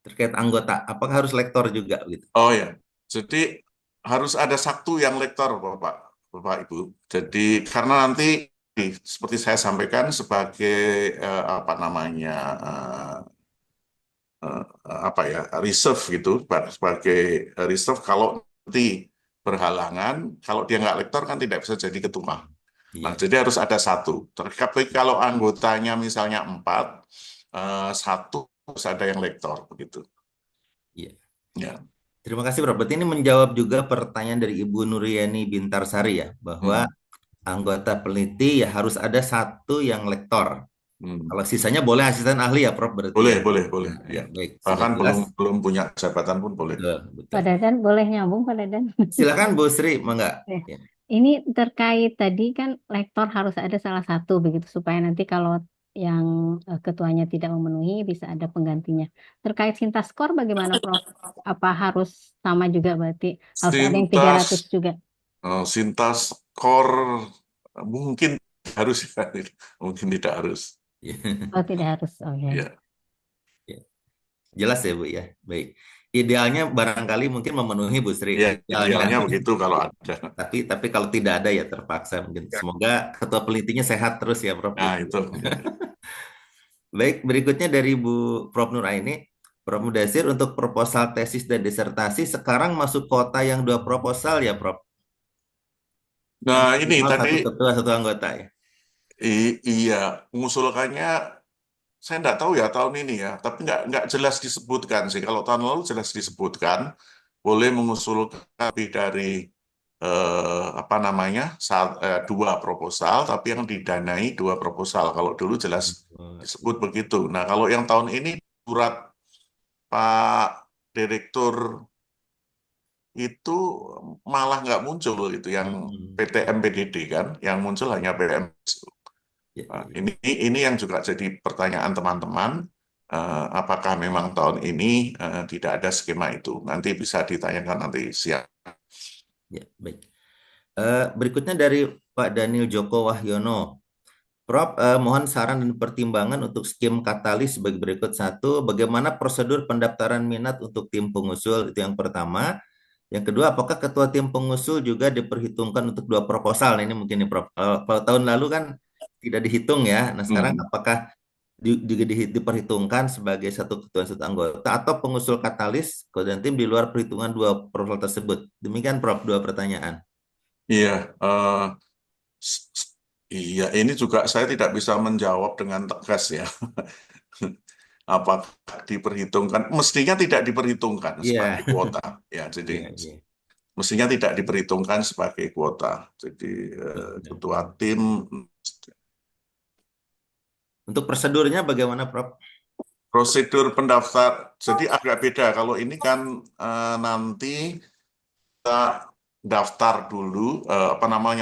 Terkait anggota, apakah harus lektor juga? Gitu? Oh ya, jadi harus ada satu yang lektor, Bapak Ibu. Jadi karena nanti seperti saya sampaikan sebagai reserve gitu, sebagai reserve kalau nanti berhalangan, kalau dia nggak lektor kan tidak bisa jadi ketua. Nah, jadi harus ada satu. Tapi kalau anggotanya misalnya 4, satu harus ada yang lektor begitu. Iya. Ya. Terima kasih, Prof. Berarti ini menjawab juga pertanyaan dari Ibu Nuriani Bintarsari ya, bahwa anggota peneliti ya harus ada satu yang lektor. Kalau sisanya boleh asisten ahli ya, Prof. Berarti boleh, ya. boleh. Nah, ya, baik. Bahkan belum punya jabatan pun boleh. Betul. Pak Dadan boleh nyambung, Pak Dadan? Silakan Bu Sri, mangga. Ya. Ini terkait tadi kan lektor harus ada salah satu begitu supaya nanti kalau yang ketuanya tidak memenuhi bisa ada penggantinya. Terkait Sintas skor bagaimana, Prof? Apa harus sama juga berarti harus ada yang 300 juga? Sintas skor mungkin harus ya, mungkin tidak harus. Oh, tidak harus. Oke. Ya. Jelas ya, Bu ya. Baik. Idealnya barangkali mungkin memenuhi, Bu Sri. Ya, idealnya begitu kalau ada. Tapi kalau tidak ada ya terpaksa mungkin. Semoga ketua penelitinya sehat terus ya, Prof. Nah, itu. Baik, berikutnya dari Bu Prof. Nuraini. Prof. Mudasir, untuk proposal tesis dan disertasi sekarang masuk kota yang 2 proposal ya, Prof? Nah, ini Satu tadi ketua, 1 anggota ya. iya, mengusulkannya saya nggak tahu ya tahun ini ya, tapi nggak jelas disebutkan sih. Kalau tahun lalu jelas disebutkan, boleh mengusulkan lebih dari 2 proposal, tapi yang didanai 2 proposal. Kalau dulu jelas disebut begitu. Nah, kalau yang tahun ini surat Pak Direktur itu malah nggak muncul itu yang PTM PDD kan, yang muncul hanya PM. Nah, ini yang juga jadi pertanyaan teman-teman, apakah memang tahun ini tidak ada skema itu? Nanti bisa ditanyakan nanti siang. Ya, baik. Berikutnya dari Pak Daniel Joko Wahyono. Prof, mohon saran dan pertimbangan untuk skim katalis sebagai berikut. 1, bagaimana prosedur pendaftaran minat untuk tim pengusul? Itu yang pertama. Yang kedua, apakah ketua tim pengusul juga diperhitungkan untuk 2 proposal? Nah, ini mungkin nih, Prof. Kalau tahun lalu kan tidak dihitung ya. Nah, sekarang apakah juga diperhitungkan sebagai satu ketua satu anggota atau pengusul katalis dan tim di luar perhitungan 2 proposal tersebut? Demikian, Prof. 2 pertanyaan. Iya, iya, ini juga saya tidak bisa menjawab dengan tegas ya. Apakah diperhitungkan? Mestinya tidak diperhitungkan sebagai kuota. Ya, jadi mestinya tidak diperhitungkan sebagai kuota. Jadi ketua tim. Untuk prosedurnya bagaimana, Prof? Prosedur pendaftar, jadi agak beda. Kalau ini kan nanti kita daftar dulu,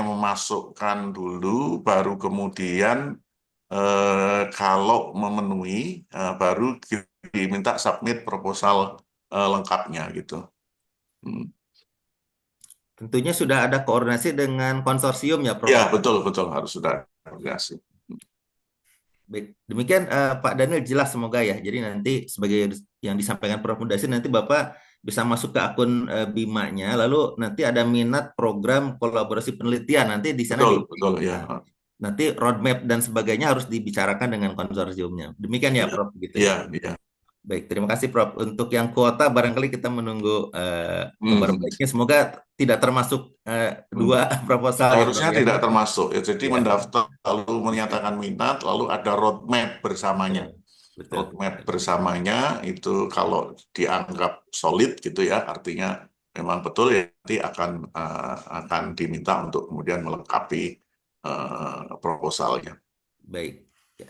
memasukkan dulu, baru kemudian kalau memenuhi, baru diminta submit proposal lengkapnya gitu. Tentunya sudah ada koordinasi dengan konsorsium ya, Prof. Ya, betul, betul. Harus sudah koordinasi. Baik, demikian Pak Daniel jelas semoga ya. Jadi nanti sebagai yang disampaikan Prof. Mudasir, nanti Bapak bisa masuk ke akun Bima-nya, lalu nanti ada minat program kolaborasi penelitian. Nanti di sana Betul, betul, ya. nanti roadmap dan sebagainya harus dibicarakan dengan konsorsiumnya. Demikian ya, Prof. Gitu ya. Iya, iya. Baik, terima kasih Prof. Untuk yang kuota barangkali kita menunggu kabar Hmm. baiknya. Semoga tidak termasuk dua proposal ya, Prof. Harusnya ya. tidak termasuk. Ya, jadi Ya. mendaftar lalu menyatakan minat, lalu ada roadmap bersamanya. Betul. Roadmap bersamanya itu kalau dianggap solid gitu ya, artinya memang betul ya, nanti akan diminta untuk kemudian melengkapi proposalnya. Baik. Ya.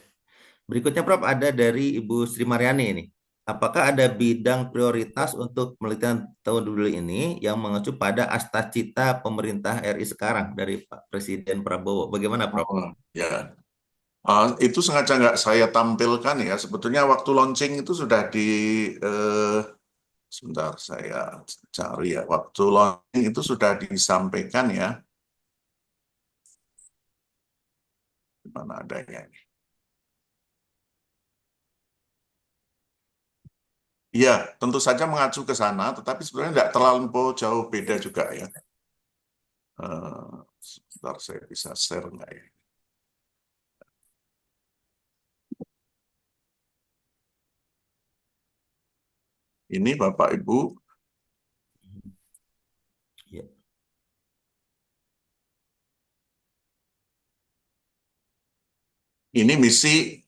Berikutnya Prof, ada dari Ibu Sri Maryani ini. Apakah ada bidang prioritas untuk penelitian tahun dulu ini yang mengacu pada asta-cita pemerintah RI sekarang dari Pak Presiden Prabowo? Bagaimana Prof? Ya, itu sengaja nggak saya tampilkan ya. Sebetulnya waktu launching itu sudah sebentar saya cari ya. Waktu launching itu sudah disampaikan ya. Di mana adanya ini? Iya, tentu saja mengacu ke sana, tetapi sebenarnya tidak terlalu jauh beda juga ya. Sebentar saya bisa share nggak ya? Ini Bapak Ibu, Ya. ini misi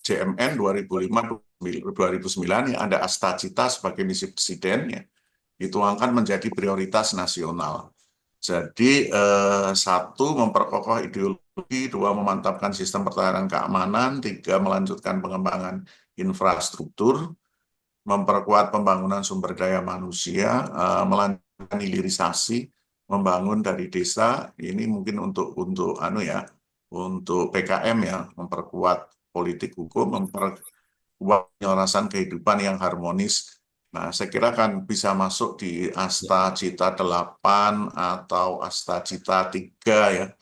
JMN 2005-2009 yang ada asta cita sebagai misi presiden ya, dituangkan menjadi prioritas nasional. Jadi satu, memperkokoh ideologi, dua, memantapkan sistem pertahanan keamanan, tiga, melanjutkan pengembangan infrastruktur, memperkuat pembangunan sumber daya manusia, melanjutkan hilirisasi, membangun dari desa. Ini mungkin untuk PKM ya, memperkuat politik hukum, memperkuat penyelarasan kehidupan yang harmonis. Nah, saya kira kan bisa masuk di asta cita 8 atau asta cita 3 ya.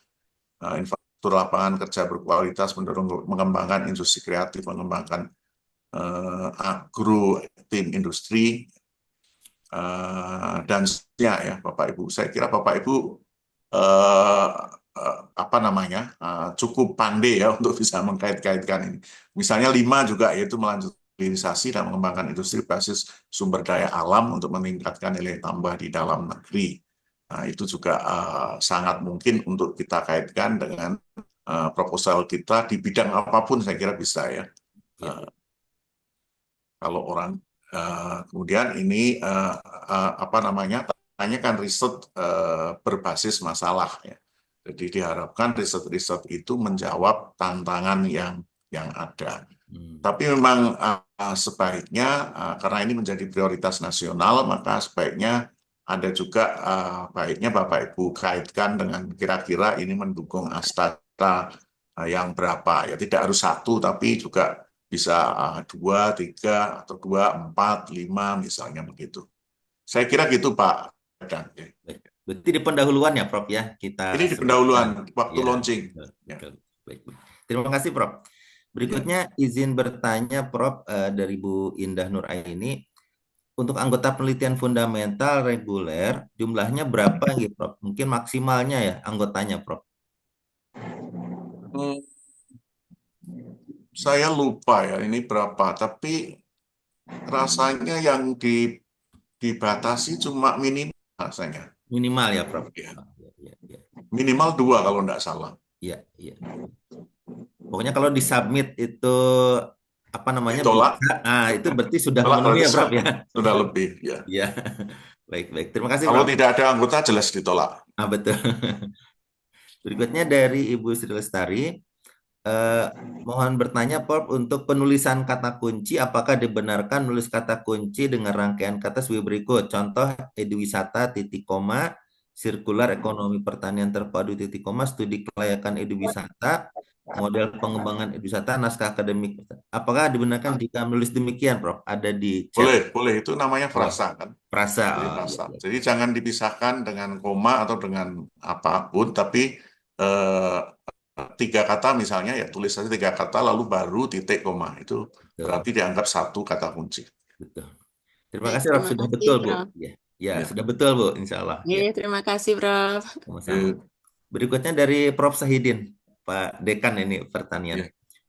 Infrastruktur lapangan kerja berkualitas, mendorong mengembangkan industri kreatif, mengembangkan agro, tim industri, dan seterusnya ya Bapak Ibu. Saya kira Bapak Ibu cukup pandai ya untuk bisa mengkait-kaitkan ini. Misalnya 5 juga, yaitu melanjutkan hilirisasi dan mengembangkan industri basis sumber daya alam untuk meningkatkan nilai tambah di dalam negeri. Nah, itu juga sangat mungkin untuk kita kaitkan dengan proposal kita di bidang apapun, saya kira bisa ya. Kalau orang kemudian ini tanya kan riset berbasis masalah ya. Jadi diharapkan riset-riset itu menjawab tantangan yang ada. Tapi memang sebaiknya karena ini menjadi prioritas nasional, maka sebaiknya ada juga baiknya Bapak Ibu kaitkan dengan kira-kira ini mendukung asta yang berapa ya. Tidak harus satu, tapi juga bisa 2, 3, atau 2, 4, 5 misalnya begitu. Saya kira gitu Pak. Berarti di pendahuluan ya Prof ya kita. Ini di pendahuluan waktu launching. Baik. Terima kasih Prof. Berikutnya izin bertanya Prof dari Bu Indah Nur Aini. Untuk anggota penelitian fundamental reguler jumlahnya berapa gitu Prof? Mungkin maksimalnya ya anggotanya Prof. Saya lupa ya ini berapa, tapi rasanya yang dibatasi cuma minimal rasanya. Minimal ya Prof. Ya. Minimal 2 kalau enggak salah. Iya. Pokoknya kalau disubmit itu apa namanya ditolak. Nah, itu berarti sudah memenuhi ya Prof ya. Sudah lebih ya. Iya. Baik. Terima kasih Kalau Prof. tidak ada anggota jelas ditolak. Betul. Berikutnya dari Ibu Sri Lestari. Mohon bertanya Prof, untuk penulisan kata kunci, apakah dibenarkan menulis kata kunci dengan rangkaian kata sebagai berikut? Contoh, eduwisata, titik koma, sirkular ekonomi pertanian terpadu, titik koma, studi kelayakan eduwisata, model pengembangan wisata naskah akademik. Apakah dibenarkan jika menulis demikian, Prof? Ada di chat. Boleh. Itu namanya Oh, frasa kan. frasa. Jadi Oh, iya, frasa. iya. Jadi jangan dipisahkan dengan koma atau dengan apapun, tapi eh, 3 kata misalnya ya tulis saja 3 kata lalu baru titik koma. Itu Betul, berarti dianggap satu kata kunci. betul. Terima Baik, kasih, Prof. terima Sudah kasih, betul, Bu. Prof. Ya, ya, Ya. sudah betul, Bu. Insya Allah. Ya, Terima kasih, Prof. sama-sama. Eh, Berikutnya dari Prof. Sahidin, Pak Dekan ini pertanian. ya.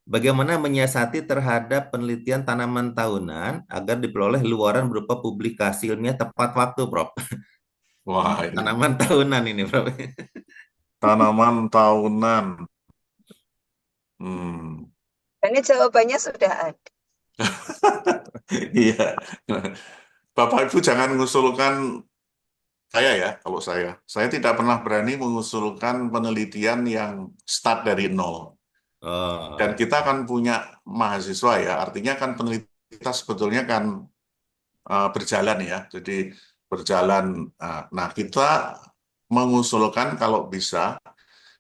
Bagaimana menyiasati terhadap penelitian tanaman tahunan agar diperoleh luaran berupa publikasi ilmiah tepat waktu, Prof? Wah, ini Tanaman tahunan ini, Prof. tanaman tahunan. Hmm. Ini jawabannya sudah ada. Iya. Bapak Ibu jangan mengusulkan saya ya, kalau saya tidak pernah berani mengusulkan penelitian yang start dari nol. Oh, Dan kita kan punya mahasiswa ya, artinya kan penelitian kita sebetulnya kan berjalan ya, jadi berjalan. Nah, kita mengusulkan kalau bisa,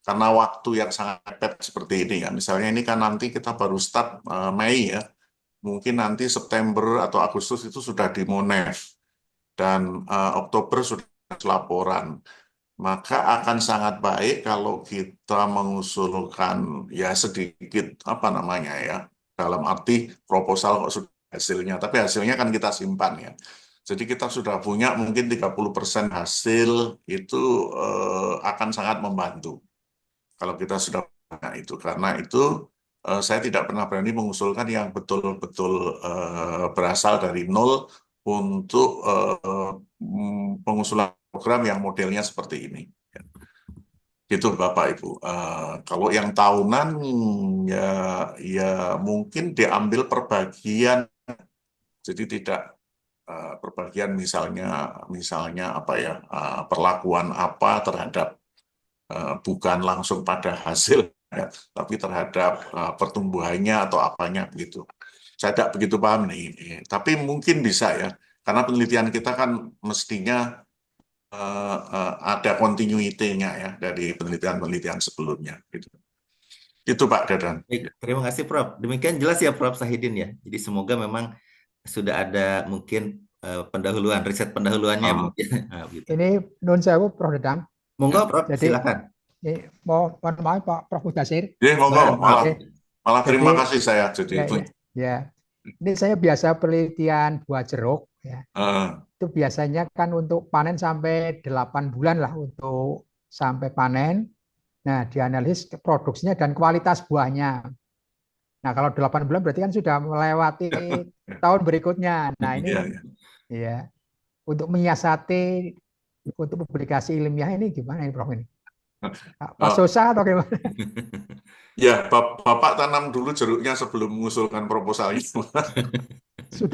karena waktu yang sangat mepet seperti ini ya, misalnya ini kan nanti kita baru start Mei ya, mungkin nanti September atau Agustus itu sudah di Monef, dan Oktober sudah laporan. Maka akan sangat baik kalau kita mengusulkan ya sedikit apa namanya ya, dalam arti proposal kok sudah hasilnya, tapi hasilnya kan kita simpan ya. Jadi kita sudah punya mungkin 30% hasil itu akan sangat membantu kalau kita sudah punya itu. Karena itu saya tidak pernah berani mengusulkan yang betul-betul berasal dari nol untuk pengusulan program yang modelnya seperti ini. Gitu Bapak Ibu. Kalau yang tahunan ya mungkin diambil perbagian, jadi tidak perbagian misalnya apa ya, perlakuan apa terhadap bukan langsung pada hasil ya, tapi terhadap pertumbuhannya atau apanya begitu. Saya tidak begitu paham nih, tapi mungkin bisa ya, karena penelitian kita kan mestinya ada continuity-nya ya dari penelitian-penelitian sebelumnya. Gitu. Itu Pak Dadan. baik. Terima kasih, Prof. Demikian jelas ya, Prof. Sahidin ya. Jadi semoga memang sudah ada mungkin pendahuluan, riset pendahuluannya. Ah. Nah, gitu. Ini nun sewu Prof Dedam. Monggo, Prof. Jadi Silakan. ini mohon maaf Pak Prof Mudasir. Ya, monggo, malah terima Jadi- kasih saya jadi Ya, itu. ya. Ini saya biasa penelitian buah jeruk ya. Itu biasanya kan untuk panen sampai 8 bulan lah untuk sampai panen. Nah, dianalisis produksinya dan kualitas buahnya. Nah, kalau 8 bulan berarti kan sudah melewati tahun berikutnya. Nah, ini Iya, ya untuk menyiasati untuk publikasi ilmiah ini gimana ini Prof ini? Pak Sosa atau gimana? Ya, Bapak tanam dulu jeruknya sebelum mengusulkan proposalnya.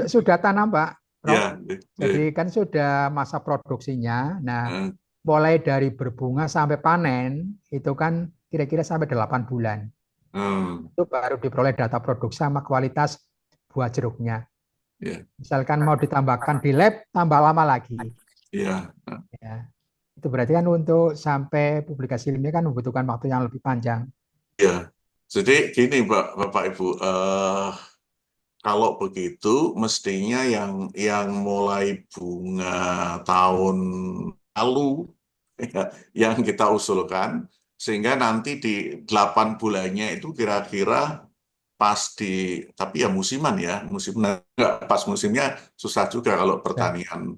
Sudah tanam Pak. Prof. Ya, Jadi kan sudah masa produksinya. Nah, mulai dari berbunga sampai panen itu kan kira-kira sampai 8 bulan. Itu baru diperoleh data produksi sama kualitas buah jeruknya. Ya. Misalkan mau ditambahkan di lab, tambah lama lagi. Iya. Ya. Itu berarti kan untuk sampai publikasi ilmiah kan membutuhkan waktu yang lebih panjang. Ya, jadi gini Bapak Ibu, kalau begitu mestinya yang mulai bunga tahun lalu ya, yang kita usulkan, sehingga nanti di 8 bulannya itu kira-kira pas tapi ya musiman ya, enggak pas musimnya susah juga kalau pertanian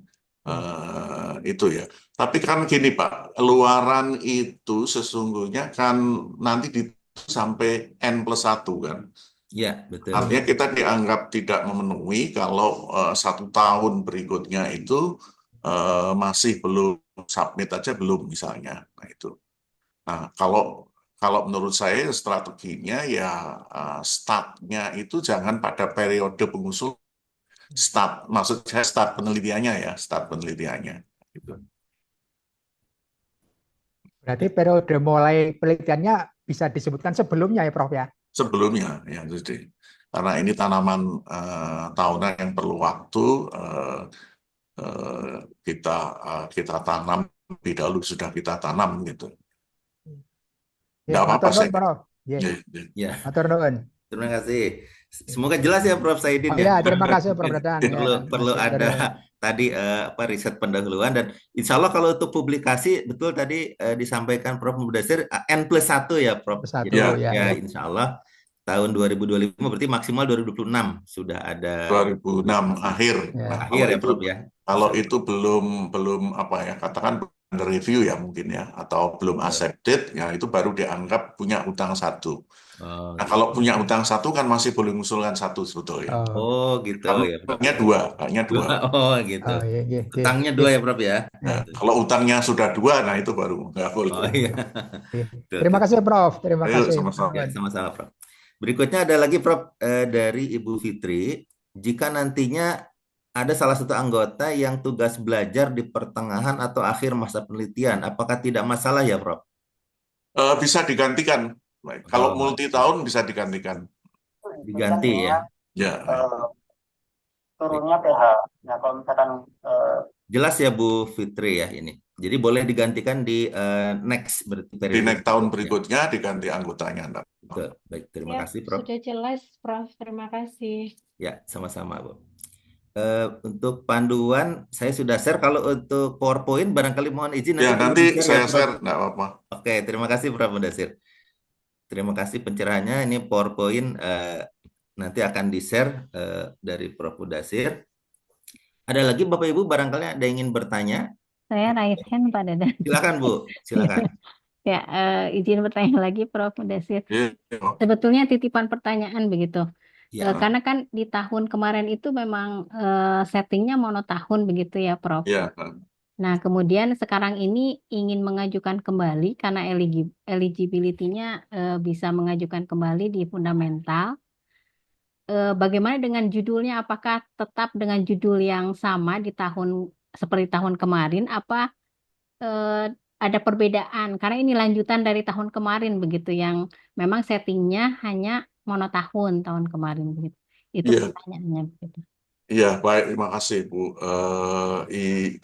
itu ya. Tapi kan gini Pak, luaran itu sesungguhnya kan nanti sampai N+1 kan. Ya, betul. Artinya kita dianggap tidak memenuhi kalau 1 tahun berikutnya itu masih belum submit aja belum misalnya. Nah itu. Nah kalau menurut saya strateginya ya startnya itu jangan pada periode pengusul maksud saya start penelitiannya. Gitu. Berarti periode mulai penelitiannya bisa disebutkan sebelumnya ya Prof ya? Sebelumnya ya, jadi karena ini tanaman tahunan yang perlu waktu, kita tanam lebih dahulu sudah kita tanam gitu. Ya, Nggak apa-apa matur nuwun, Prof. Nggih. Ya, Matur nuwun. terima kasih. Semoga jelas ya Prof. Saidin Oh ya. ya, terima kasih Prof. Dadan. Ya, Perlu terima perlu kasih. Matur ada nuwun. tadi riset pendahuluan, dan insya Allah kalau untuk publikasi betul tadi disampaikan Prof. Mudasir N+1 ya Prof. Satu Jadi ya. ya insya Allah tahun 2025 berarti maksimal 2026 sudah ada 2006 akhir. Ya. Nah, akhir ya Prof ya. kalau itu belum apa ya, katakan under review ya mungkin ya, atau belum accepted, ya itu baru dianggap punya utang satu. Oh, Nah, gitu. kalau punya utang satu kan masih boleh mengusulkan satu sebetulnya. Oh gitu ya Prof. Kayaknya dua. Oh gitu. Oh iya, iya, iya. Utangnya 2 ya Prof ya. Nah, kalau utangnya sudah 2, nah itu baru nggak boleh. Oh iya. Iya. Terima kasih Prof. Terima Ayo, kasih. sama-sama. Ya, sama-sama Prof. Berikutnya ada lagi Prof dari Ibu Fitri. Jika nantinya ada salah satu anggota yang tugas belajar di pertengahan atau akhir masa penelitian, apakah tidak masalah ya Prof? Bisa digantikan. Kalau Oh, multi tahun bisa digantikan. diganti ya. Ya. Turunnya PH. Nah, kalau misalkan Jelas ya Bu Fitri ya ini. Jadi boleh digantikan di next berarti Di periode next tahun berikutnya. berikutnya diganti anggotanya. Betul. Baik, terima Ya, kasih Prof. sudah jelas, Prof. Terima kasih. Ya, sama-sama Bu. Untuk panduan saya sudah share. Kalau untuk PowerPoint barangkali mohon izin Ya, perlu nanti di-share saya ya, Prof. share, nggak apa-apa. Oke, terima kasih Prof. Mudasir. Terima kasih pencerahannya. Ini PowerPoint nanti akan di-share dari Prof. Mudasir. Ada lagi Bapak Ibu barangkali ada yang ingin bertanya? Saya raise hand Pak Dadan. Silakan Bu, silakan. Ya, izin bertanya lagi Prof. Mudasir. Ya. Sebetulnya titipan pertanyaan begitu. Ya. Karena kan di tahun kemarin itu memang settingnya monotahun begitu ya Prof. Ya. Nah, kemudian sekarang ini ingin mengajukan kembali karena eligibility-nya bisa mengajukan kembali di fundamental. Bagaimana dengan judulnya? Apakah tetap dengan judul yang sama di tahun seperti tahun kemarin? Apa ada perbedaan? Karena ini lanjutan dari tahun kemarin begitu, yang memang settingnya hanya monotahun tahun kemarin begitu. Itu Iya. pertanyaannya begitu. Iya, baik, terima kasih Bu.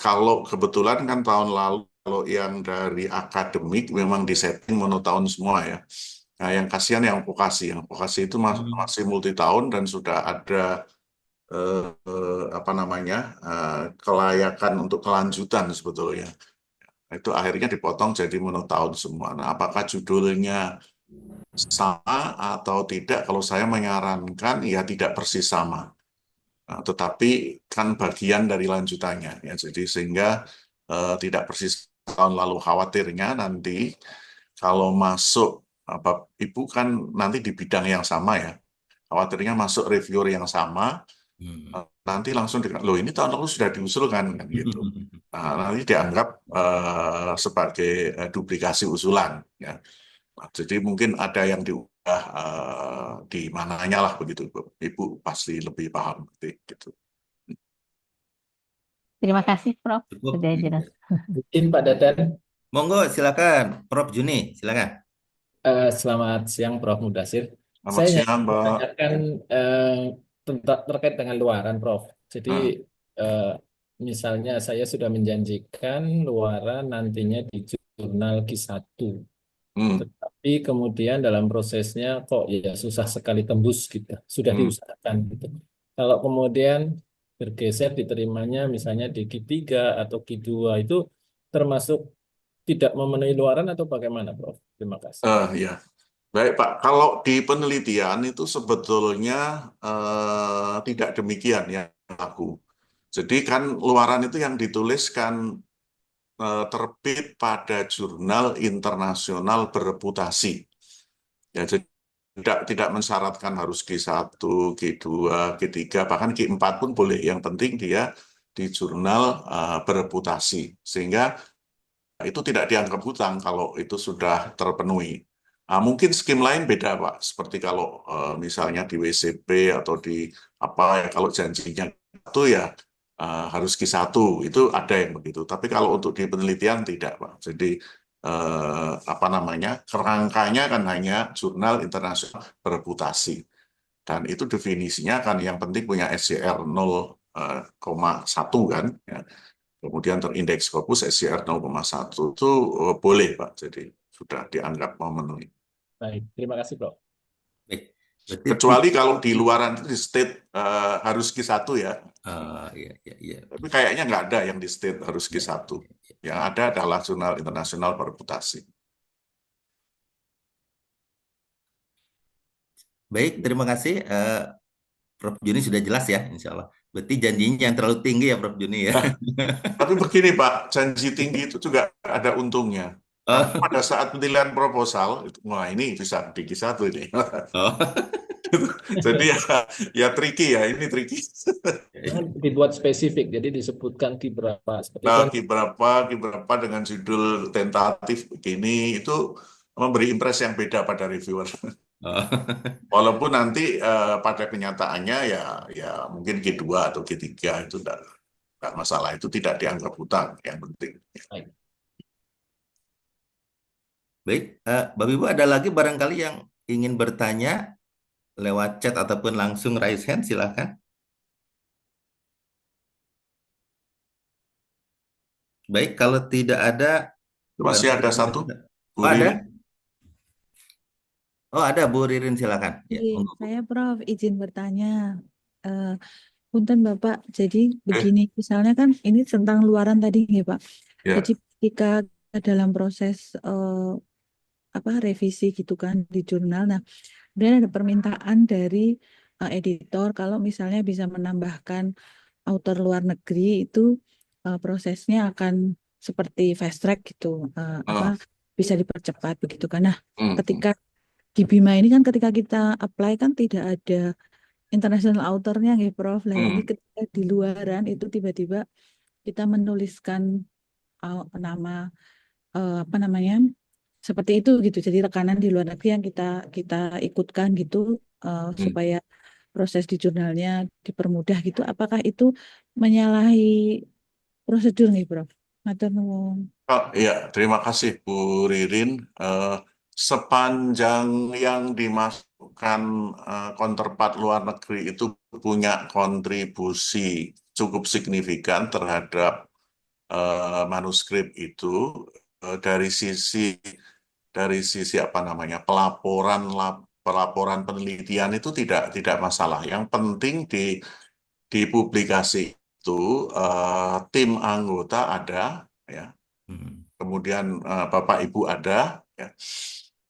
Kalau kebetulan kan tahun lalu kalau yang dari akademik memang disetting monotahun semua ya. Nah, yang kasihan yang vokasi itu masih multi tahun dan sudah ada kelayakan untuk kelanjutan sebetulnya. Itu akhirnya dipotong jadi monotahun semua. Nah, apakah judulnya sama atau tidak? Kalau saya menyarankan ya tidak persis sama. Nah, tetapi kan bagian dari lanjutannya ya. Jadi sehingga tidak persis tahun lalu. Khawatirnya nanti kalau masuk Ibu kan nanti di bidang yang sama ya. Khawatirnya masuk reviewer yang sama, nanti langsung loh ini tahun lalu sudah diusulkan kan gitu. Nah, nanti dianggap sebagai duplikasi usulan ya. Nah, jadi mungkin ada yang diubah di mananya lah begitu. Ibu pasti lebih paham gitu. Terima kasih Prof. Cukup. Sudah jelas. Mungkin Pak Dadan. Monggo silakan Prof. Juni, silakan. Selamat siang Prof. Mudasir. Selamat Saya siang, Mbak. menanyakan terkait dengan luaran Prof. Jadi misalnya saya sudah menjanjikan luaran nantinya di jurnal Q1. Tetapi kemudian dalam prosesnya kok ya susah sekali tembus gitu. Sudah diusahakan gitu. Kalau kemudian bergeser diterimanya misalnya di Q3 atau Q2 itu termasuk tidak memenuhi luaran atau bagaimana Prof? Terima kasih. Ya. Baik Pak, kalau di penelitian itu sebetulnya tidak demikian ya aku. Jadi kan luaran itu yang dituliskan terbit pada jurnal internasional bereputasi. Ya, jadi tidak mensyaratkan harus Q1, Q2, Q3, bahkan Q4 pun boleh. Yang penting dia di jurnal bereputasi. Sehingga itu tidak dianggap hutang kalau itu sudah terpenuhi. Nah, mungkin skim lain beda Pak. Seperti kalau misalnya di WCP atau di apa ya, kalau janjinya itu ya harus Q1, itu ada yang begitu. Tapi kalau untuk di penelitian tidak Pak. Jadi kerangkanya kan hanya jurnal internasional bereputasi. Dan itu definisinya kan yang penting punya SCR 0,1 kan. Ya. Kemudian terindeks Scopus SCR 0,1 itu boleh Pak. Jadi sudah dianggap memenuhi. Baik, terima kasih, Prof. Baik. Kecuali kalau di luaran itu di state harus Q1 ya. Iya. Tapi kayaknya nggak ada yang di state harus Q1. Yang ada adalah jurnal internasional berputasi. Baik, terima kasih. Prof. Juni sudah jelas ya, insya Allah. Berarti janjinya yang terlalu tinggi ya, Prof. Juni ya. Tapi begini Pak, janji tinggi itu juga ada untungnya. Karena pada saat pemilihan proposal, wah ini bisa di Q1 ini. Jadi ya tricky ya, ini tricky. Dibuat spesifik, jadi disebutkan Ki berapa. Ki berapa dengan judul tentatif begini, itu memberi impresi yang beda pada reviewer. Walaupun nanti pada kenyataannya ya mungkin Q2 atau Q3 itu tidak masalah, itu tidak dianggap hutang, yang penting. Baik, Bapak Ibu ada lagi barangkali yang ingin bertanya lewat chat ataupun langsung raise hand, silakan. Baik, kalau tidak ada. Masih ada satu. Oh, ada? Oh, ada Bu Ririn, silakan. Ya, saya Prof, izin bertanya. Punten Bapak, jadi begini, misalnya kan ini tentang luaran tadi ya Pak. Jadi ketika dalam proses revisi gitu kan di jurnal, nah kemudian ada permintaan dari editor kalau misalnya bisa menambahkan author luar negeri itu prosesnya akan seperti fast track gitu, bisa dipercepat begitu kan. Nah, ketika di Bima ini kan ketika kita apply kan tidak ada international author-nya nggih Prof. Lah ini ketika di luaran itu tiba-tiba kita menuliskan nama seperti itu gitu. Jadi rekanan di luar negeri yang kita ikutkan gitu supaya proses di jurnalnya dipermudah gitu. Apakah itu menyalahi prosedur nih Prof? Matur nuwun. Ya, terima kasih Bu Ririn. Sepanjang yang dimasukkan counterpart luar negeri itu punya kontribusi cukup signifikan terhadap manuskrip itu, dari sisi pelaporan penelitian itu tidak masalah. Yang penting di publikasi itu tim anggota ada ya. Kemudian Bapak Ibu ada ya.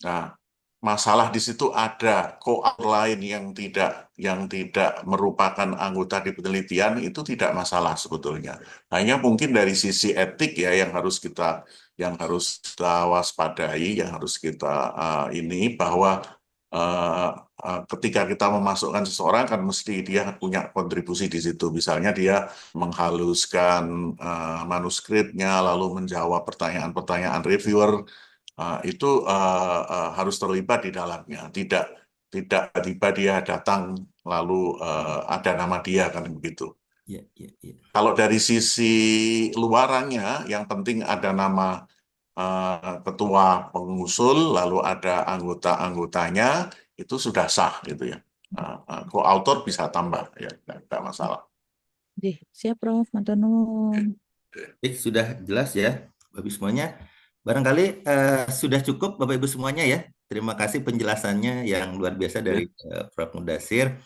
Nah, masalah di situ ada co-author lain yang tidak merupakan anggota di penelitian itu tidak masalah sebetulnya. Hanya mungkin dari sisi etik ya yang harus kita waspadai, yang harus kita bahwa ketika kita memasukkan seseorang kan mesti dia punya kontribusi di situ. Misalnya dia menghaluskan manuskripnya, lalu menjawab pertanyaan-pertanyaan reviewer, itu harus terlibat di dalamnya. Tidak tiba dia datang lalu ada nama dia kan begitu. Kalau dari sisi luarannya, yang penting ada nama ketua pengusul, lalu ada anggota-anggotanya, itu sudah sah gitu ya. Co-author bisa tambah ya, tidak masalah. Siap Prof, matur nuwun. Sudah jelas ya Bapak Ibu semuanya. Barangkali sudah cukup Bapak Ibu semuanya ya. Terima kasih penjelasannya yang luar biasa dari Prof. Mudasir.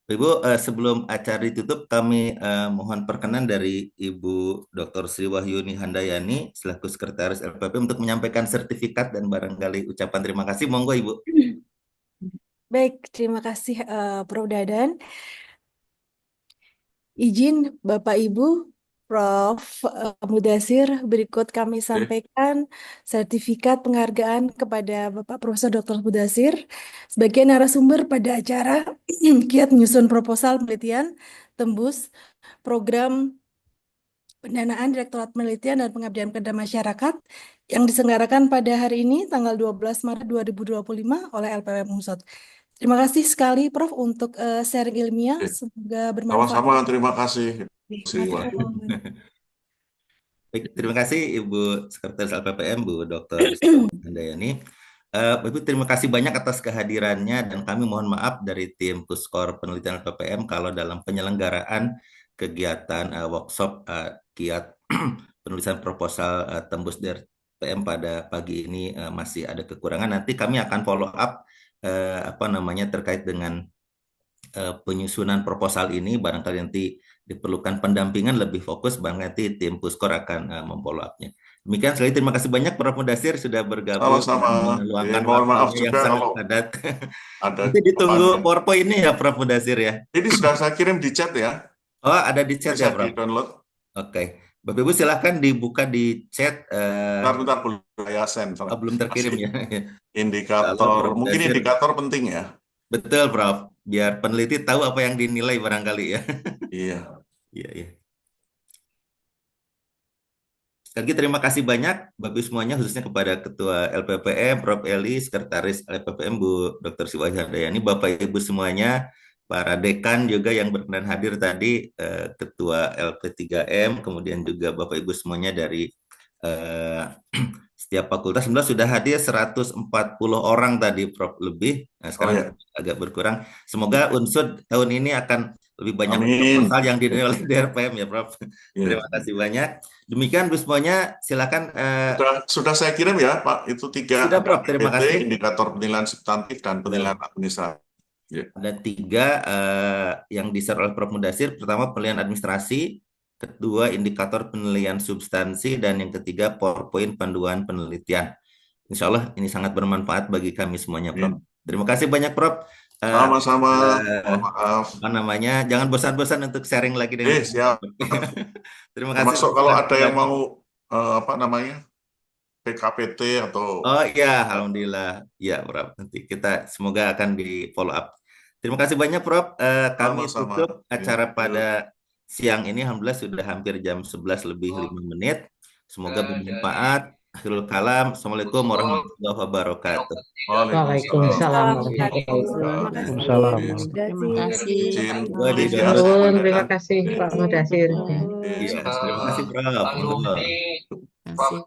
Ibu, sebelum acara ditutup, kami mohon perkenan dari Ibu Dr. Sri Wahyuni Handayani selaku Sekretaris LPP untuk menyampaikan sertifikat dan barangkali ucapan terima kasih. Monggo Ibu. Baik, terima kasih Prof. Dadan. Izin Bapak Ibu, Prof. Mudasir, berikut kami sampaikan sertifikat penghargaan kepada Bapak Profesor Dr. Mudasir sebagai narasumber pada acara giat menyusun proposal penelitian tembus program pendanaan Direktorat Penelitian dan Pengabdian kepada Masyarakat yang diselenggarakan pada hari ini tanggal 12 Maret 2025 oleh LPPM Unsut. Terima kasih sekali Prof untuk sharing ilmiah, semoga bermanfaat. Sama-sama, terima kasih. Baik, terima kasih Ibu Sekretaris LPPM, Bu Dr. Handayani. Ibu, terima kasih banyak atas kehadirannya dan kami mohon maaf dari tim Puskor Penelitian LPPM kalau dalam penyelenggaraan kegiatan workshop kiat penulisan proposal tembus dari LPPM pada pagi ini masih ada kekurangan. Nanti kami akan follow up terkait dengan penyusunan proposal ini. Barangkali nanti diperlukan pendampingan lebih fokus, barangkali tim Puskor akan memfollow up-nya. Demikian sekali, terima kasih banyak Prof. Mudasir sudah bergabung Sama-sama. meluangkan Mohon maaf waktunya yang juga sangat kalau padat. ada Nanti ditunggu kelupaan ya. PowerPoint ini ya Prof. Mudasir ya. Ini sudah saya kirim di chat ya. Oh, ada di chat ya Bisa Prof. di-download. Oke. Bapak Ibu silahkan dibuka di chat. Bentar, belum saya send. Belum terkirim ya. Indikator, mungkin indikator penting ya. Betul Prof. Biar peneliti tahu apa yang dinilai barangkali ya. Iya. Iya. Sekali lagi terima kasih banyak Bapak Ibu semuanya, khususnya kepada Ketua LPPM, Prof. Eli, Sekretaris LPPM, Bu Dr. Siwai Handayani, Bapak Ibu semuanya, para dekan juga yang berkenan hadir tadi, Ketua LP3M, kemudian juga Bapak Ibu semuanya dari setiap fakultas. Sebenarnya sudah hadir 140 orang tadi Prof. lebih. Nah, sekarang agak berkurang. Semoga Unsud tahun ini akan lebih banyak proposal yang dinilai oleh DRPM ya Prof. Terima kasih banyak. Demikian Bu semuanya, silakan. Sudah saya kirim ya Pak, itu 3. Sudah Prof, terima kasih. Indikator penilaian substantif dan penilaian administrasi. Ada 3 yang di-share oleh Prof. Mudasir. Pertama penilaian administrasi, kedua indikator penilaian substansi, dan yang ketiga PowerPoint panduan penelitian. Insya Allah ini sangat bermanfaat bagi kami semuanya Prof. Terima kasih banyak Prof. Sama-sama. Maaf. Jangan bosan-bosan untuk sharing lagi dengan siap. Terima kasih. Termasuk kalau ada yang mau PKPT atau. Oh iya, alhamdulillah. Ya Prof. Nanti kita semoga akan di follow up. Terima kasih banyak Prof. Kami tutup acara pada siang ini. Alhamdulillah sudah hampir jam 11 lebih 5 menit. Semoga bermanfaat. Akhirul kalam. Assalamualaikum warahmatullahi wabarakatuh. Waalaikumsalam. Terima kasih. Terima kasih Pak Mudasir. Terima kasih Prof.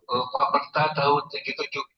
Pak Berta tahun segitu juga.